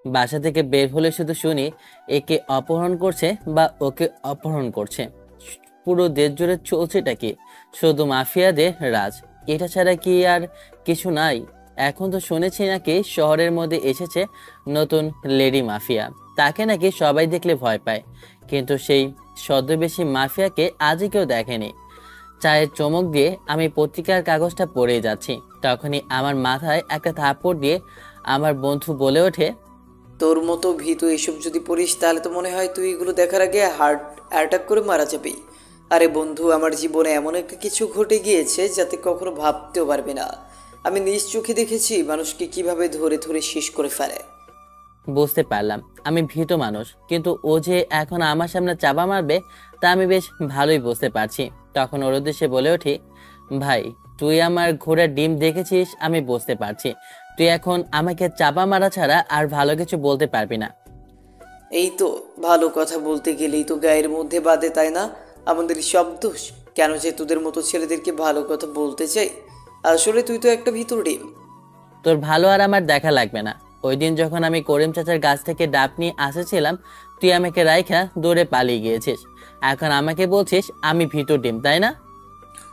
বাসা থেকে বের হলে শুধু শুনি একে অপহরণ করছে বা ওকে অপহরণ করছে। পুরো দেশ জুড়ে চলছেটা কি? শুধু মাফিয়াদের রাজ। এটা ছাড়া কি আর কিছু নাই? এখন তো শুনেছি নাকি শহরের মধ্যে এসেছে নতুন লেডি মাফিয়া। তাকে নাকি সবাই দেখলে ভয় পায়, কিন্তু সেই ছদ্মবেশী মাফিয়াকে আজই কেউ দেখেনি। চায়ের চমক দিয়ে আমি পত্রিকার কাগজটা পড়ে যাচ্ছি, তখনই আমার মাথায় একটা থাপ্পড় দিয়ে আমার বন্ধু বলে ওঠে, তোর মতো ভীতু এসব যদি পড়িস তাহলে তো মনে হয় তুই এগুলো দেখার আগে হার্ট অ্যাটাক করে মারা যাবি। আরে বন্ধু, আমার জীবনে এমন একটা কিছু ঘটে গিয়েছে যাতে কখনো ভাবতেও পারবে না। আমি নিজ চোখে দেখেছি মানুষকে কিভাবে ধরে ধরে শেষ করে ফেলে। বুঝতে পারলাম আমি ভীত মানুষ, কিন্তু ও যে এখন আমার সামনে চাপা মারবে তা আমি বেশ ভালোই বুঝতে পারছি। তখন ওর উদ্দেশ্যে বলে উঠি, ভাই তুই আমার ঘোড়ার ডিম দেখেছিস আমি বুঝতে পারছি, তুই এখন আমাকে চাপা মারা ছাড়া আর ভালো কিছু বলতে পারবি না। এই তো, ভালো কথা বলতে গেলেই তো গায়ের মধ্যে বাঁধে, তাই না? আমাদের সব দোষ কেন যে তোদের মতো ছেলেদেরকে ভালো কথা বলতে চাই? আসলে তুই তো একটা ভিতর ডিম। তোর ভালো আর আমার দেখা লাগবে না। ওই দিন যখন আমি করিম চাচার গাছ থেকে ডাব নিয়ে আসেছিলাম, তুই আমাকে রাইখা দৌড়ে পালিয়ে গিয়েছিস। এখন আমাকে বলছিস আমি ভিতর ডিম, তাই না?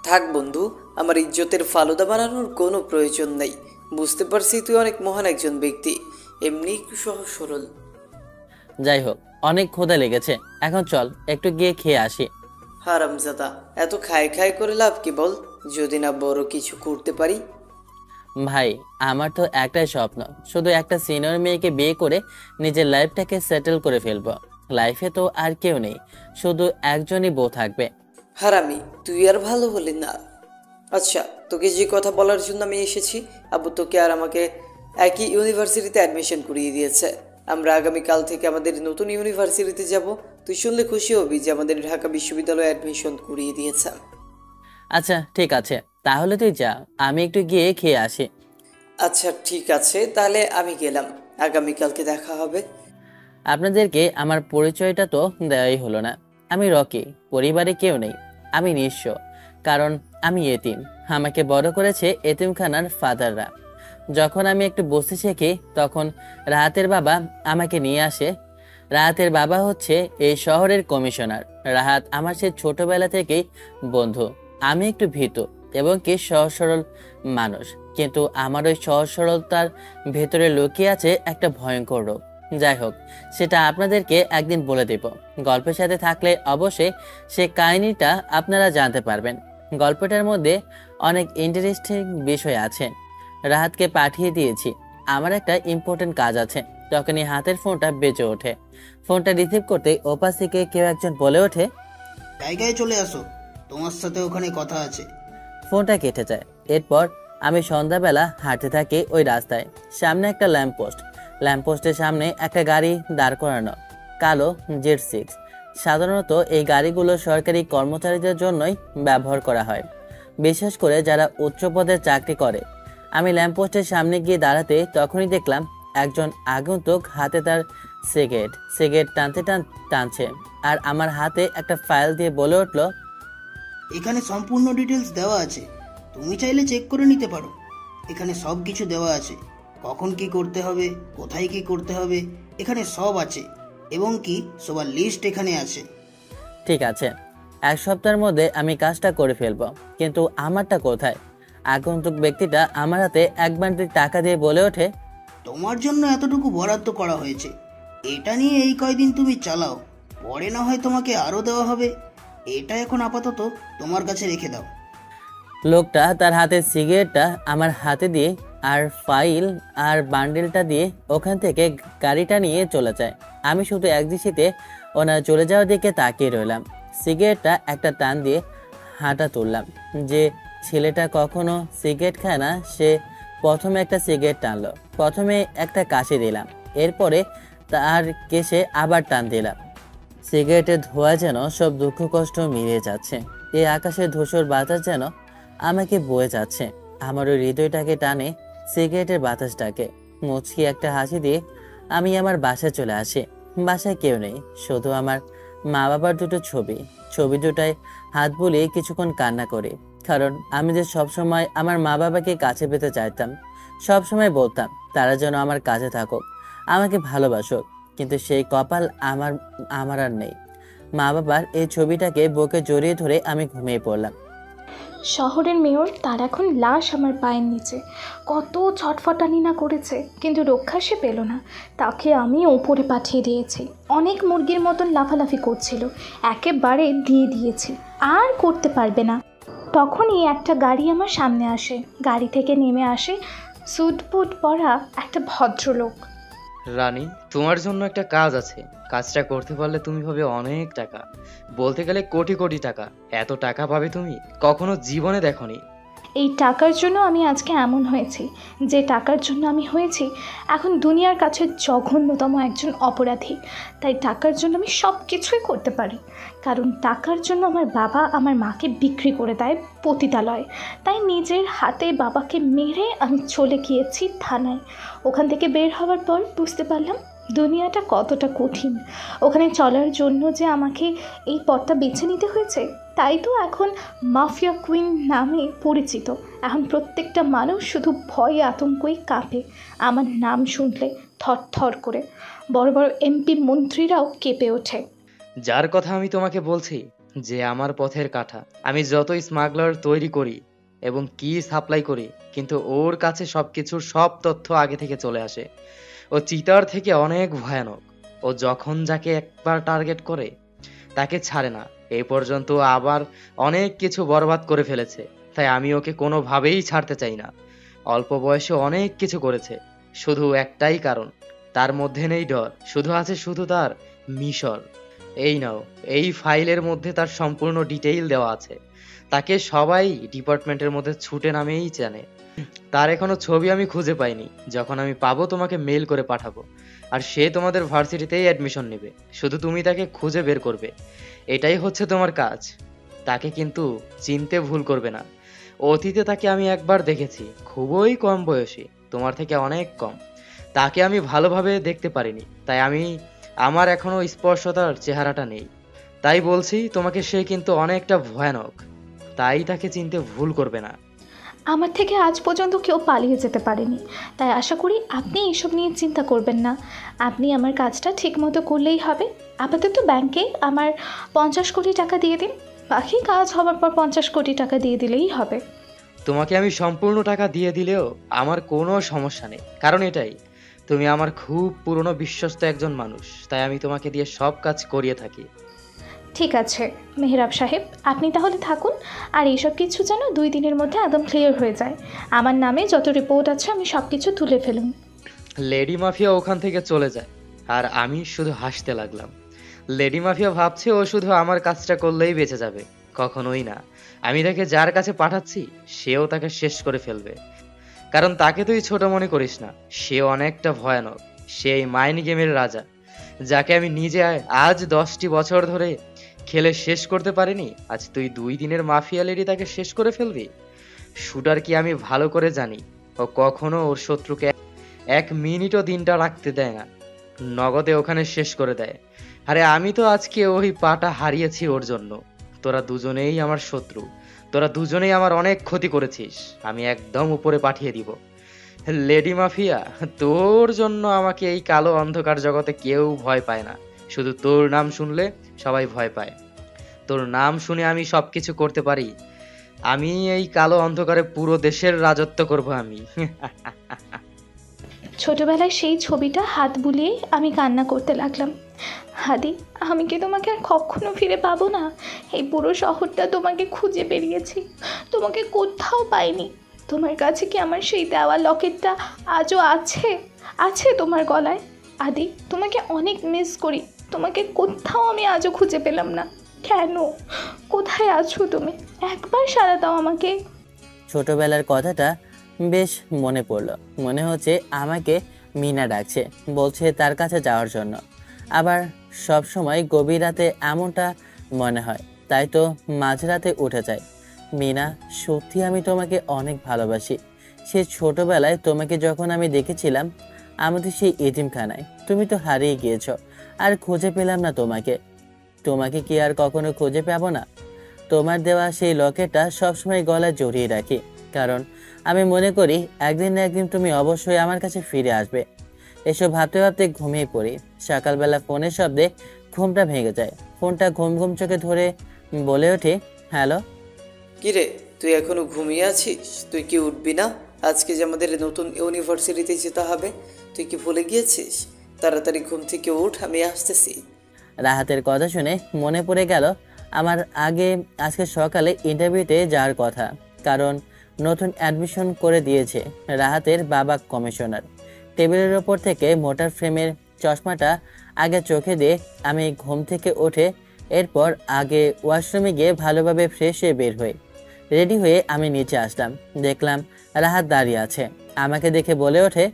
থাক বন্ধু, আমার ইজ্জতের ফালুদা বানানোর কোনো প্রয়োজন নেই। বুঝতে পারছি তুই অনেক মহান একজন ব্যক্তি, এমনি একটু সহজ সরল। যাই হোক, অনেক ক্ষুধা লেগেছে, এখন চল একটু গিয়ে খেয়ে আসি। হারামজাদা, এত খাই খাই করে লাভ কি বল? যদি না বড় কিছু করতে পারি। ভাই আমার তো একটাই স্বপ্ন, শুধু একটা সিনিয়র মেয়েকে বিয়ে করে নিজের লাইফটাকে সেটেল করে ফেলবো। লাইফে তো আর কেউ নেই, শুধু একজনই বউ থাকবে। হারামি, তুই আর ভালো হলি না। আচ্ছা, তোকে যে কথা বলার জন্য আমি এসেছি, আব্বু তোকে আর আমাকে একই ইউনিভার্সিটিতে অ্যাডমিশন করিয়ে দিয়েছে। আমরা আগামীকাল থেকে আমাদের নতুন ইউনিভার্সিটিতে যাব। তুই শুনলে খুশি হবি যে আমাদের ঢাকা বিশ্ববিদ্যালয়ে অ্যাডমিশন করিয়ে দিয়েছে। আচ্ছা ঠিক আছে, তাহলে তুই যা, আমি একটু গিয়ে খেয়ে আসি। আচ্ছা ঠিক আছে, তাহলে আমি গেলাম। আগামীকালকে দেখা হবে। আপনাদেরকে আমার পরিচয়টা তো দেওয়াই হলো না। আমি রকি, পরিবারে কেউ নেই, আমি নিঃস্ব, কারণ আমি এতিম। আমাকে বড় করেছে এতিমখানার ফাদাররা। যখন আমি একটু বসতে শিখি তখন রাহাতের বাবা আমাকে নিয়ে আসে। রাহাতের বাবা হচ্ছে এই শহরের কমিশনার। রাহাত আমার সে ছোটবেলা থেকেই বন্ধু। আমি একটু ভীত এবং কি সহজ সরল মানুষ, কিন্তু আমার ওই সহজ সরলতার ভেতরে লুকিয়ে আছে একটা ভয়ঙ্কর রোগ। যাই হোক, সেটা আপনাদেরকে একদিন বলে দেব। গল্পের সাথে থাকলে অবশ্যই সে কাহিনীটা আপনারা জানতে পারবেন। গল্পটার মধ্যে অনেক ইন্টারেস্টিং বিষয় আছে। রাহাতকে পাঠিয়ে দিয়েছি, আমার একটা ইম্পর্টেন্ট কাজ আছে। তখনই হাতের ফোনটা বেজে ওঠে। ফোনটা রিসিভ করতে ওপাশ থেকে কেউ একজন বলে ওঠে, জায়গায় চলে আসো, তোমার সাথে ওখানে কথা আছে। ফোনটা কেটে যায়। এরপর আমি সন্ধ্যাবেলা হাঁটতে থাকি ওই রাস্তায়। সামনে একটা ল্যাম্পপোস্ট, ল্যাম্পপোস্টের সামনে একটা গাড়ি দাঁড় করানো, কালো Z6। সাধারণত এই গাড়িগুলো সরকারি কর্মচারীদের জন্যই ব্যবহার করা হয়, বিশেষ করে যারা উচ্চ পদের চাকরি করে। আমি ল্যাম্পপোস্টের সামনে গিয়ে দাঁড়াতে তখনই দেখলাম একজন আগন্তুক হাতে তার সিগারেট টানছে আর আমার হাতে একটা ফাইল দিয়ে বলে উঠল, এখানে সম্পূর্ণ ডিটেলস দেওয়া আছে, তুমি চাইলে চেক করে নিতে পারো। এখানে সব কিছু দেওয়া আছে, কখন কি করতে হবে, কোথায় কি করতে হবে, এখানে সব আছে। এবং কি সবার লিস্ট এখানে আছে। ঠিক আছে, এক সপ্তাহের মধ্যে আমি কাজটা করে ফেলবো। কিন্তু আমারটা কোথায়? আগন্তুক ব্যক্তিটা আমার হাতে এক বান্ডিল টাকা দিয়ে বলে ওঠে, তোমার জন্য এতটুকু বরাদ্দ করা হয়েছে, এটা নিয়ে এই কয়দিন তুমি চালাও, পরে না হয় তোমাকে আরও দেওয়া হবে। এটা এখন আপাতত তোমার কাছে রেখে দাও। লোকটা তার হাতের সিগারেটটা আমার হাতে দিয়ে আর ফাইল আর বান্ডিলটা দিয়ে ওখান থেকে গাড়িটা নিয়ে চলে যায়। আমি শুধু একদৃষ্টিতে ওনার চলে যাওয়ার দিকে তাকিয়ে রইলাম। সিগারেটটা একটা টান দিয়ে হাঁটা তুললাম। যে ছেলেটা কখনো সিগারেট খায় না সে প্রথমে একটা সিগারেট টানলো। প্রথমে একটা কাশি দিলাম, এরপরে তার কেশে আবার টান দিলাম। সিগারেটের ধোঁয়া যেন সব দুঃখ কষ্ট মিলিয়ে যাচ্ছে। এই আকাশের ধূসর বাতাস যেন আমাকে বয়ে যাচ্ছে। আমার ওই হৃদয়টাকে টানে সিগারেটের বাতাসটাকে। মুচকি একটা হাসি দিয়ে আমি আমার বাসায় চলে আসি। বাসায় কেউ নেই, শুধু আমার মা বাবার দুটো ছবি। ছবি দুটায় হাত বুলিয়ে কিছুক্ষণ কান্না করি, কারণ আমি যে সবসময় আমার মা বাবাকে কাছে পেতে চাইতাম। সবসময় বলতাম তারা যেন আমার কাছে থাকুক, আমাকে ভালোবাসো, কিন্তু সেই কপাল আমার আমার আর নেই। মা বাবার এই ছবিটাকে বুকে জড়িয়ে ধরে আমি ঘুমিয়ে পড়লাম। শহরের মেয়র, তার এখন লাশ আমার পায়ের নিচে। কত ছটফটানি না করেছে, কিন্তু রক্ষা সে পেল না। তাকে আমি ওপরে পাঠিয়ে দিয়েছি। অনেক মুরগির মতন লাফালাফি করছিল, একেবারে দিয়ে দিয়েছি, আর করতে পারবে না। তখনই একটা গাড়ি আমার সামনে আসে। গাড়ি থেকে নেমে আসে স্যুট বুট পরা একটা ভদ্রলোক। রানী, তোমার জন্য একটা কাজ আছে। কাজটা করতে পারলে তুমি পাবে অনেক টাকা, বলতে গেলে কোটি কোটি টাকা। এত টাকা পাবে তুমি কখনো জীবনে দেখোনি। এই টাকার জন্য আমি আজকে এমন হয়েছি, যে টাকার জন্য আমি হয়েছি এখন দুনিয়ার কাছে জঘন্যতম একজন অপরাধী। তাই টাকার জন্য আমি সব কিছুই করতে পারি, কারণ টাকার জন্য আমার বাবা আমার মাকে বিক্রি করে দেয় পতিতালয়। তাই নিজের হাতে বাবাকে মেরে আমি চলে গিয়েছি থানায়। ওখান থেকে বের হওয়ার পর বুঝতে পারলাম দুনিয়াটা কতটা কঠিন। ওখানে চলার জন্য যে আমাকে এই পথটা বেছে নিতে হয়েছে, তাই তো এখন মাফিয়া কুইন নামে পরিচিত। এখন প্রত্যেকটা মানুষ শুধু ভয়ে আতঙ্কই কাঁপে আমার নাম শুনলে, থরথর করে। বড় বড় এমপি মন্ত্রীরাও কেঁপে ওঠে। যার কথা আমি তোমাকে বলছি, যে আমার পথের কাঁটা। আমি যতই স্মাগলার তৈরি করি এবং কি সাপ্লাই করি, কিন্তু ওর কাছে সবকিছুর সব তথ্য আগে থেকে চলে আসে। ও চিতার থেকে অনেক ভয়ানক। ও যখন যাকে একবার টার্গেট করে তাকে ছাড়ে না। এই পর্যন্ত আবার অনেক কিছু বরবাদ করে ফেলেছে। তাই আমি ওকে কোনোভাবেই ছাড়তে চাই না। অল্প বয়সে অনেক কিছু করেছে, শুধু একটাই কারণ, তার মধ্যে নেই ডর, শুধু আছে শুধু তার মিশর। এই নাও, এই ফাইলের মধ্যে তার সম্পূর্ণ ডিটেইল দেওয়া আছে। তাকে সবাই ডিপার্টমেন্টের মধ্যে ছুটে নামেই জানে। তার এখনো ছবি আমি খুঁজে পাইনি। যখন আমি পাবো তোমাকে মেইল করে পাঠাবো। আর সে তোমাদের ভার্সিটিতেই অ্যাডমিশন নেবে। শুধু তুমি তাকে খুঁজে বের করবে, এটাই হচ্ছে তোমার কাজ। তাকে কিন্তু চিনতে ভুল করবে না। অতীতে তাকে আমি একবার দেখেছি, খুবই কম বয়সী, তোমার থেকে অনেক কম। তাকে আমি ভালোভাবে দেখতে পারিনি, তাই আমার এখনো স্পর্শতার চেহারাটা নেই। তাই বলছি তোমাকে, সে কিন্তু অনেকটা ভয়ানক। তাই তাকে চিনতে ভুল করবে না। আমার থেকে আজ পর্যন্ত কেউ পালিয়ে যেতে পারেনি, তাই আশা করি আপনি এসব নিয়ে চিন্তা করবেন না। আপনি আমার কাজটা ঠিকমতো করলেই হবে। আপাতত ব্যাংকে আমার 50 কোটি টাকা দিয়ে দিন, বাকি কাজ হওয়ার পর 50 কোটি টাকা দিয়ে দিলেই হবে। তোমাকে আমি সম্পূর্ণ টাকা দিয়ে দিলেও আমার কোনো সমস্যা নেই, কারণ এটাই, তুমি আমার খুব পুরনো বিশ্বস্ত একজন মানুষ। তাই আমি তোমাকে দিয়ে সব কাজ করিয়ে থাকি। ঠিক আছে মেহরাব সাহেব, আপনি তাহলে থাকুন। আর এইসব কিছু যেন 2 দিনের মধ্যে একদম ক্লিয়ার হয়ে যায়। আমার নামে যত রিপোর্ট আছে আমি সব কিছু তুলে ফেলুন। লেডি মাফিয়া ওখান থেকে চলে যায়, আর আমি শুধু হাসতে লাগলাম। লেডি মাফিয়া ভাবছে ও শুধু আমার কাজটা করলেই বেঁচে যাবে। কখনোই না। আমি তাকে যার কাছে পাঠাচ্ছি সেও তাকে শেষ করে ফেলবে। কারণ তাকে তুই ছোট মনে করিস না, সে অনেকটা ভয়ানক। সে এই মাইন্ড গেমের রাজা, যাকে আমি নিজে আজ 10টি বছর ধরে খেলে শেষ করতে পারিনি। আজ তুই 2 দিনের মাফিয়া লেডি তাকে শেষ করে ফেলবি? শুটার কি আমি ভালো করে জানি, ও কখনো ওর শত্রুকে 1 মিনিটও দিনটা রাখতে দেয় না, নগদে ওখানে শেষ করে দেয়। আরে আমি তো আজকে ওই পাটা হারিয়েছি ওর জন্য। তোরা দুজনেই আমার শত্রু, তোরা দুজনেই আমার অনেক ক্ষতি করেছিস। আমি একদম উপরে পাঠিয়ে দিব। লেডি মাফিয়া, তোর জন্য আমাকে এই কালো অন্ধকার জগতে কেউ ভয় পায় না। শুধু তোর নাম শুনলে সবাই ভয় পায়। তোর নাম শুনে আমি সবকিছু করতে পারি। আমি এই কালো অন্ধকারে পুরো দেশের রাজত্ব করব আমি। ছোটবেলায় সেই ছবিটা হাত বুলিয়ে আমি কান্না করতে লাগলাম। হাদি, আমি কি তোমাকে আর কখনো ফিরে পাবো না? এই পুরো শহরটা তোমাকে খুঁজে বেরিয়েছি, তোমাকে কোথাও পাইনি। তোমার কাছে কি আমার সেই দেওয়া লকেটটা আজও আছে? আছে তোমার গলায়? আদি, তোমাকে অনেক মিস করি। তোমাকে কোথাও আমি আজও খুঁজে পেলাম না। কেন? কোথায় আছো তুমি? একবার সাড়া দাও আমাকে। ছোটবেলার কথাটা বেশ মনে পড়লো। মনে হচ্ছে আমাকে মিনা ডাকছে, বলছে তার কাছে যাওয়ার জন্য। আবার সব সময় গভীর রাতে এমনটা মনে হয়, তাই তো মাঝরাতে উঠে যায়। মিনা, সত্যি আমি তোমাকে অনেক ভালোবাসি। সে ছোটবেলায় তোমাকে যখন আমি দেখেছিলাম আমাদের সেই এতিমখানায়, তুমি তো হারিয়ে গিয়েছো, আর খুঁজে পেলাম না তোমাকে। তোমাকে কি আর কখনো খুঁজে পাবো না? তোমার দেওয়া সেই লকেটটা সবসময় গলায় জড়িয়ে রাখি, কারণ আমি মনে করি একদিন না একদিন তুমি অবশ্যই আমার কাছে ফিরে আসবে। এসব ভাবতে ভাবতে ঘুমিয়ে পড়ি। সকালবেলা ফোনের শব্দে ঘুমটা ভেঙে যায়। ফোনটা ঘুম ঘুম চোখে ধরে বলে ওঠে, হ্যালো। কিরে, তুই এখনো ঘুমিয়ে আছিস? তুই কি উঠবি না? আজকে যে আমাদের নতুন ইউনিভার্সিটিতে যেতে হবে, তুই কি ভুলে গিয়েছিস? তাড়াতাড়ি ঘুম থেকে উঠ, আমি আসতেছি। রাহাতের কথা শুনে মনে পড়ে গেল আমার আজকে সকালে ইন্টারভিউতে যাওয়ার কথা। কারণ নতুন অ্যাডমিশন করে দিয়েছে রাহাতের বাবা কমিশনার। টেবিলের ওপর থেকে মোটা ফ্রেমের চশমাটা আগে চোখে দিয়ে আমি ঘুম থেকে উঠে এরপর আগে ওয়াশরুমে গিয়ে ভালোভাবে ফ্রেশ হয়ে বের হই। রেডি হয়ে আমি নিচে আসলাম, দেখলাম রাহাত দাঁড়িয়ে আছে। আমাকে দেখে বলে ওঠে,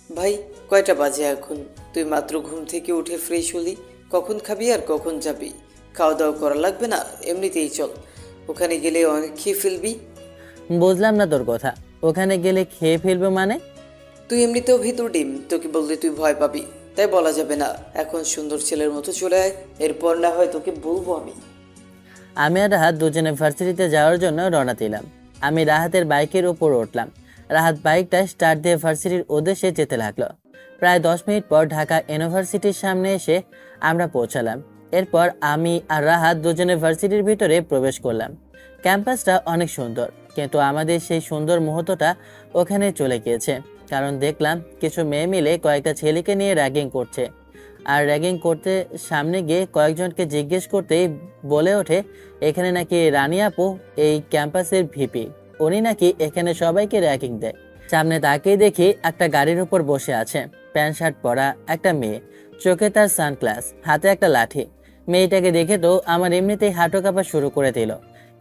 ভাই, কয়টা বাজে এখন? তুই মাত্র ঘুম থেকে উঠে ফ্রেশ হলি, কখন খাবি আর কখন যাবি? খাওয়া দাওয়া করা লাগবে না, এমনিতেই চল। ওখানে গেলে অনেক খেয়ে ফেলবি। বুঝলাম না তোর কথা। ওখানে গেলে খেয়ে ফেলবো মানে? তুই এমনিতেও ভিতর ডিম, তোকে বললে তুই ভয় পাবি, তাই বলা যাবে না। এখন সুন্দর ছেলের মতো চলে আয়, এরপর না হয় তোকে বলবো আমি। আমি আর রাহাত দুজনে ভার্সিটিতে যাওয়ার জন্য রওনা দিলাম। আমি রাহাতের বাইকের উপর উঠলাম। রাহাত বাইকটা স্টার্ট দিয়ে ভার্সিটির উদ্দেশ্যে যেতে লাগলো। প্রায় 10 মিনিট পর ঢাকা ইউনিভার্সিটির সামনে এসে আমরা পৌঁছালাম। এরপর আমি আর রাহাত দুজনে ভার্সিটির ভিতরে প্রবেশ করলাম। ক্যাম্পাসটা অনেক সুন্দর, কিন্তু আমাদের সেই সুন্দর মুহূর্তটা ওখানে চলে গিয়েছে। কারণ দেখলাম কিছু মেয়ে মিলে কয়েকটা ছেলেকে নিয়ে র্যাগিং করছে। আর র্যাগিং করতে সামনে গিয়ে কয়েকজনকে জিজ্ঞেস করতেই বলে ওঠে, এখানে নাকি রানী আপু এই ক্যাম্পাসের ভিপি, উনি নাকি এখানে সবাইকে র্যাগিং দেয়। সামনে তাকিয়ে দেখি একটা গাড়ির উপর বসে আছে প্যান্ট শার্ট পরা একটা মেয়ে, চোখে তার সানগ্লাস, হাতে একটা লাঠি। মেয়েটাকে দেখে তো আমার এমনিতেই হাঁটু কাঁপা শুরু করে দিল।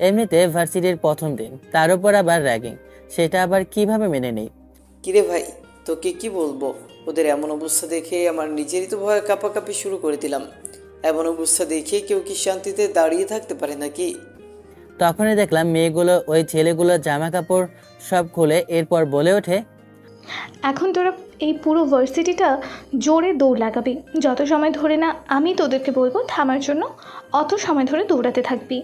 এমনিতে ভার্সিটির প্রথম দিন, তার উপর আবার র্যাগিং, সেটা আবার কিভাবে মেনে নেই? কিরে ভাই, তোকে কি বলবো? ওদের এমন অবস্থা দেখে আমার নিজেরই তো ভয় কাঁপাকাঁপি শুরু করে দিলাম। এমন অবস্থা দেখে কেউ কি শান্তিতে দাঁড়িয়ে থাকতে পারে নাকি? তখনই দেখলাম মেয়েগুলো ওই ছেলেগুলোর জামা কাপড় সব খুলে এরপর বলে ওঠে, এখন তোরা এই পুরো ভার্সিটিটা জোরে দৌড় লাগাবি। যত সময় ধরে না আমি তোদেরকে বলবো থামার জন্য, অত সময় ধরে দৌড়াতে থাকবি।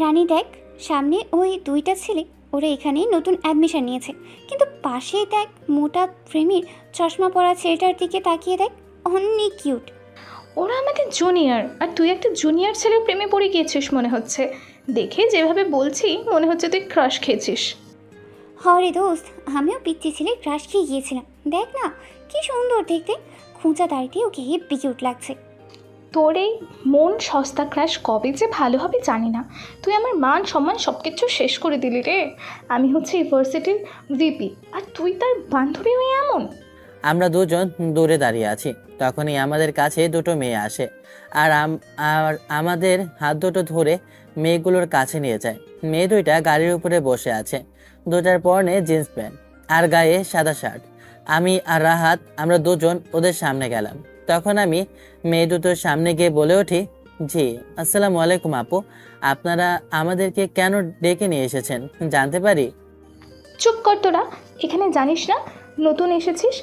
রানী দেখ, সামনে ওই দুইটা ছেলে, ওরা এখানেই নতুন অ্যাডমিশন নিয়েছে, কিন্তু পাশেই দেখ মোটা ফ্রেমের চশমা পরা ছেলেটার দিকে তাকিয়ে দেখ, অনেক কিউট। ওরা আমাদের জুনিয়র, আর তুই একটা জুনিয়র ছেলের প্রেমে পড়ে গিয়েছিস মনে হচ্ছে। দেখে যেভাবে বলছি মনে হচ্ছে তুই ক্রাশ খেয়েছিস। হরে দোস্ত, আমিও পিচ্ছি ছেলে ক্রাশ খেয়ে গিয়েছিলাম। দেখ না কি সুন্দর দেখতে, খুঁচা দাড়িতে ওকে হেব্বি কিউট লাগছে। তোর এই মন সস্তা ক্রাশ কবে যে ভালো হবে জানি না। তুই আমার মান সম্মান সব কিছু শেষ করে দিলি রে। আমি হচ্ছে ইউনিভার্সিটির ভিপি, আর তুই তার বান্ধবী হয়ে এমন। আমরা দুজন দূরে দাঁড়িয়ে আছি। তখনই আমাদের কাছে দুটো মেয়ে আসে আর আমাদের হাত দুটো ধরে মেয়েগুলোর কাছে নিয়ে যায়। মেয়ে দুইটা গাড়ির উপরে বসে আছে, দুটার পরনে জিন্স প্যান্ট আর গায়ে সাদা শার্ট। আমি আর রাহাত আমরা দুজন ওদের সামনে গেলাম। তখন আমি মেয়ে দুটোর সামনে গিয়ে বলে উঠি, জি আসসালামু আলাইকুম আপু, আপনারা আমাদেরকে কেন ডেকে নিয়ে এসেছেন জানতে পারি? চুপ কর তোরা, এখানে জানিস না নতুন এসেছিস?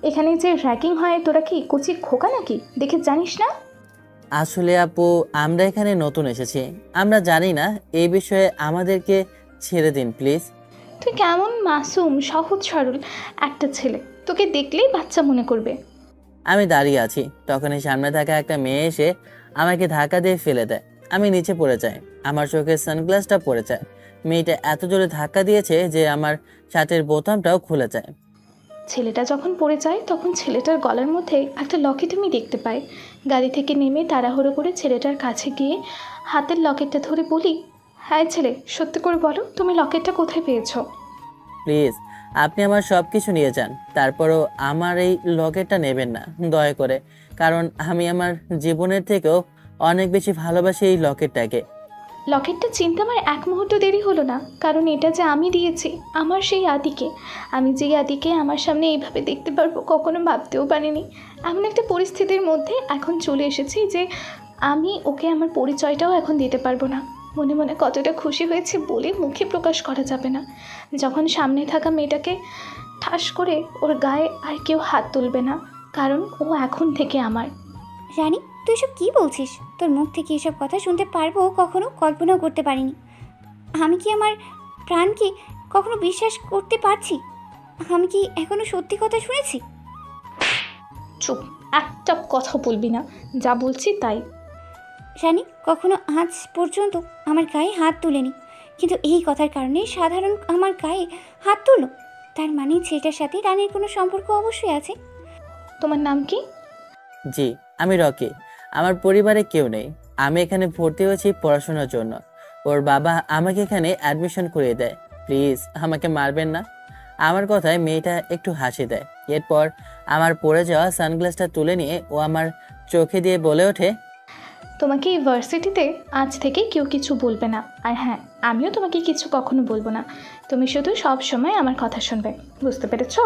এখানে যে র্যাগিং হয় তোরা কি কচি খোকা নাকি? দেখে জানিস না? আসলে আপু, আমরা এখানে নতুন এসেছি, আমরা জানি না, এই বিষয়ে আমাদেরকে ছেড়ে দিন প্লিজ। তুই কেমন মাসুম সহজ সরল একটা ছেলে, তোকে দেখলেই বাচ্চা মনে করবে। আমি দাঁড়িয়ে আছি, তখনই সামনে থাকা একটা মেয়ে এসে আমাকে ধাক্কা দিয়ে ফেলে দেয়। আমি নিচে পড়ে যাই, আমার চোখের সানগ্লাসটা পড়ে যায়। মেয়েটা এত জোরে ধাক্কা দিয়েছে যে আমার শার্টের বোতামটাও খুলে যায়। ছেলেটা যখন পড়ে যায় তখন ছেলেটার গলার মধ্যে একটা লকেট আমি দেখতে পাই। গাড়ি থেকে নেমে তাড়াহুড়ো করে ছেলেটার কাছে গিয়ে হাতের লকেটটা ধরে বলি, হ্যাঁ ছেলে, সত্যি করে বলো তুমি লকেটটা কোথায় পেয়েছো? প্লিজ আপনি আমার সব কিছু নিয়ে যান, তারপরও আমার এই লকেটটা নেবেন না দয়া করে, কারণ আমি আমার জীবনের থেকেও অনেক বেশি ভালোবাসি এই লকেটটাকে। লকেটটা চিনতে আমার এক মুহূর্ত দেরি হলো না, কারণ এটা যে আমি দিয়েছি আমার সেই আদিকে। আমি যেই আদিকে আমার সামনে এইভাবে দেখতে পারবো কখনো ভাবতেও পারিনি। এমন একটা পরিস্থিতির মধ্যে এখন চলে এসেছি যে আমি ওকে আমার পরিচয়টাও এখন দিতে পারবো না। মনে মনে কতটা খুশি হয়েছে বলে মুখে প্রকাশ করা যাবে না। যখন সামনে থাকা মেয়েটাকে ঠাস করে ওর গায়ে আর কেউ হাত তুলবে না, কারণ ও এখন থেকে আমার। রানী, তুই এসব কী বলছিস? তোর মুখ থেকে এসব কথা শুনতে পারবো কখনো কল্পনাও করতে পারিনি। আমি কি আমার প্রাণকে কখনো বিশ্বাস করতে পারছি? আমি কি এখনো সত্যি কথা শুনেছি? চুপ, একটা কথা বলবি না, যা বলছি তাই। রানী কখনো আজ পর্যন্ত আমার গায়ে হাত তুলেনি, কিন্তু এই কথার কারণে সাধারণ আমার গায়ে হাত তুললো। তার মানে ছেলেটার সাথে রানীর কোনো সম্পর্ক অবশ্যই আছে। তোমার নাম কি? জি, আমি রকি। আমার পরিবারে কেউ নেই। আমি এখানে ভর্তি হয়েছি পড়াশোনার জন্য। ওর বাবা আমাকে এখানে অ্যাডমিশন করিয়ে দেয়। প্লিজ আমাকে মারবেন না। আমার কথায় মেয়েটা একটু হাসি দেয়। এরপর আমার পড়ে যাওয়া সানগ্লাসটা তুলে নিয়ে ও আমার চোখে দিয়ে বলে ওঠে, তোমাকে ইউনিভার্সিটিতে আজ থেকে কেউ কিছু বলবে না, আর হ্যাঁ, আমিও তোমাকে কিছু কখনো বলবো না। তুমি শুধু সব সময় আমার কথা শুনবে, বুঝতে পেরেছো?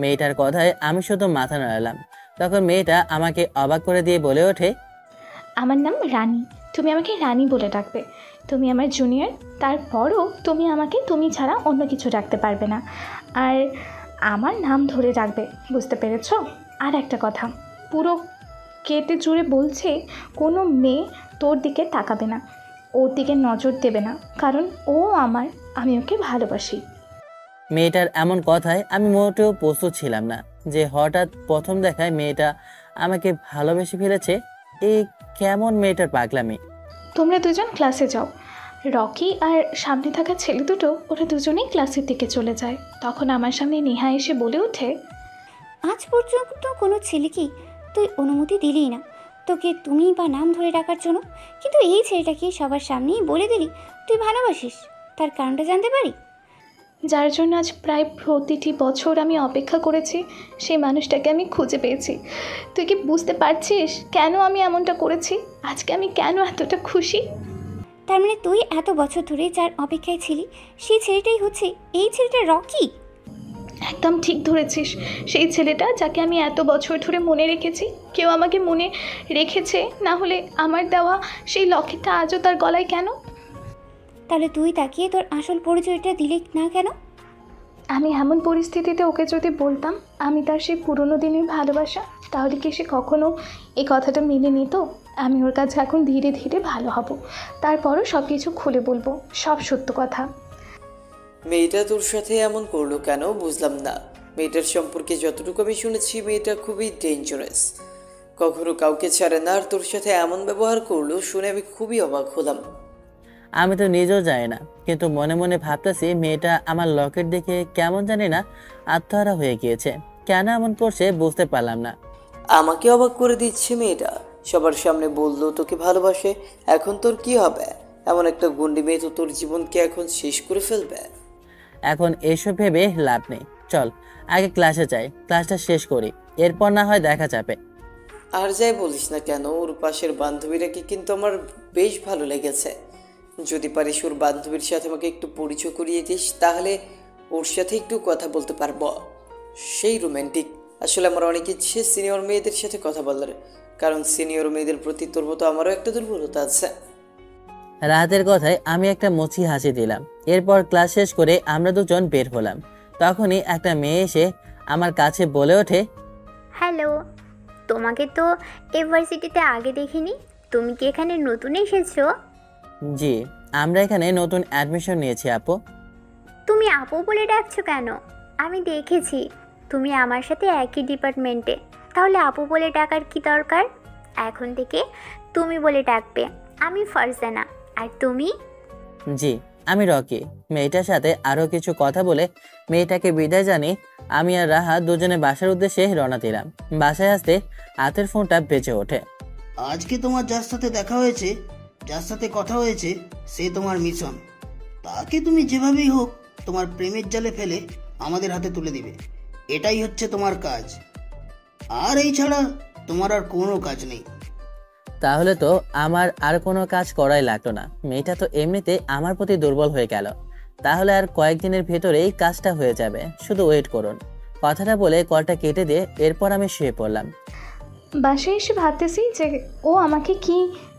মেয়েটার কথায় আমি শুধু মাথা নাড়ালাম। তখন মেয়েটা আমাকে অবাক করে দিয়ে বলে ওঠে, আমার নাম রানী, তুমি আমাকে রানী বলে ডাকবে। তুমি আমার জুনিয়র, তারপরও তুমি আমাকে তুমি ছাড়া অন্য কিছু ডাকতে পারবে না, আর আমার নাম ধরে ডাকবে, বুঝতে পেরেছো? আর একটা কথা, পুরো কেটে জুড়ে বলছে, কোনো মেয়ে তোর দিকে তাকাবে না, ওর দিকে নজর দেবে না, কারণ ও আমার, আমি ওকে ভালোবাসি। মেয়েটার এমন কথায় আমি মোটেও প্রস্তুত ছিলাম না যে হঠাৎ প্রথম দেখায় মেয়েটা আমাকে ভালোবেসে ফেলেছে। এই কেমন মেয়েটার পাগলামি। তোমরা দুজন ক্লাসে যাও। রকি আর সামনে থাকা ছেলে দুটো, ওরা দুজনেই ক্লাসের দিকে চলে যায়। তখন আমার সামনে নেহা এসে বলে ওঠে, আজ পর্যন্ত কোনো ছেলেকেই তুই অনুমতি দিলি না তোকে তুমি বা নাম ধরে ডাকার জন্য, কিন্তু এই ছেলেটাকে সবার সামনেই বলে দিলি তুই ভালোবাসিস। তার কারণটা জানতে পারি? যার জন্য আজ প্রায় প্রতিটি বছর আমি অপেক্ষা করেছি, সেই মানুষটাকে আমি খুঁজে পেয়েছি। তুই কি বুঝতে পারছিস কেন আমি এমনটা করেছি? আজকে আমি কেন এতটা খুশি? তার মানে তুই এত বছর ধরে যার অপেক্ষায় ছিলি সেই ছেলেটাই হচ্ছে এই ছেলেটা রকি? একদম ঠিক ধরেছিস, সেই ছেলেটা যাকে আমি এত বছর ধরে মনে রেখেছি। কেউ আমাকে মনে রেখেছে, না হলে আমার দেওয়া সেই লকেটটা আজও তার গলায় কেন? তাহলে তুই তাকিয়ে তোর আসল পরিচয়টা দিলি না কেন? আমি এমন পরিস্থিতিতে ওকে যদি বলতাম আমি তার সেই পুরনো দিনের ভালোবাসা, তাহলে কি সে কখনো এই কথাটা মেনে নিত? আমি ওর কাছে এখন ধীরে ধীরে ভালো হব, তারপরও সব কিছু খুলে বলবো, সব সত্য কথা। মেয়েটা তোর সাথে এমন করলো কেন বুঝলাম না। মেয়েটার সম্পর্কে যতটুকু আমি শুনেছি, মেয়েটা খুবই ডেঞ্জারাস, কখনো কাউকে ছাড়ে না, আর তোর সাথে এমন ব্যবহার করলো শুনে আমি খুবই অবাক হলাম। আমি তো নিজেও জানি না, কিন্তু মনে মনে ভাবতেছি মেয়েটা আমার লকেট দেখে কেমন জানি না আত্মহারা হয়ে গিয়েছে। কেন এমন করছে বুঝতে পারলাম না। আমাকে অবাক করে দিচ্ছে মেয়েটা, সবার সামনে বললো তোকে ভালোবাসে। এখন তোর কি হবে? এমন একটা গুন্ডি মেয়ে তো তোর জীবনকে এখন শেষ করে ফেলবে। এখন এসব ভেবে লাভ নেই, চল আগে ক্লাসে যাই, ক্লাসটা শেষ করি, এরপর না হয় দেখা যাবে। আর যাই বলিস না কেন, ওর পাশের বান্ধবীরাকে কিন্তু আমার বেশ ভালো লেগেছে। যদি পারিস ওর বান্ধবীর সাথে আমাকে একটু পরিচয় করিয়ে দিস, তাহলে ওর সাথে একটু কথা বলতে পারবো। সেই রোম্যান্টিক। আসলে আমার অনেক ইচ্ছে সিনিয়র মেয়েদের সাথে কথা বলার, কারণ সিনিয়র মেয়েদের প্রতি তোর মতো আমারও একটা দুর্বলতা আছে। রাহাতের কথায় আমি একটা মুচকি হাসি দিলাম। এরপর ক্লাস শেষ করে আমরা দুজন বের হলাম। তখনই একটা মেয়ে এসে আমার কাছে বলে ওঠে, হ্যালো, তোমাকে তো ইউনিভার্সিটিতে আগে দেখিনি, তুমি কি এখানে নতুন এসেছো? জি, আমরা এখানে নতুন অ্যাডমিশন নিয়েছি আপু। তুমি আপু বলে ডাকছো কেন? আমি দেখেছি তুমি আমার সাথে একই ডিপার্টমেন্টে, তাহলে আপু বলে ডাকার কি দরকার? এখন থেকে তুমি বলে ডাকবে। আমি ফারজানা, আর তুমি? জি, আমি রকি। মেয়েটার সাথে আরও কিছু কথা বলে মেয়েটাকে বিদায় জানিয়ে আমি আর রাহা দুজনে বাসার উদ্দেশ্যে রওনা দিলাম। বাসায় আসতে হাতের ফোনটা বেজে ওঠে। আজকে তোমার যার সাথে দেখা হয়েছে, যার সাথে কথা হয়েছে, সে তোমার মিশন। তাকে তুমি যেভাবেই হোক তোমার প্রেমের জালে ফেলে আমাদের হাতে তুলে দিবে, এটাই হচ্ছে তোমার কাজ। আর এই ছাড়া তোমার আর কোনো কাজ নেই। তাহলে তো আমার আর কোনো কাজ করাই লাগতো না। মেয়েটা তো এমনিতে আমার প্রতি দুর্বল হয়ে গেল, তাহলে আর কয়েকদিনের ভেতরেই কাজটা হয়ে যাবে, শুধু ওয়েট করুন। কথাটা বলে কলটা কেটে দিয়ে এরপর আমি শুয়ে পড়লাম। বাসায় এসে ভাবতেছি যে ও আমাকে কি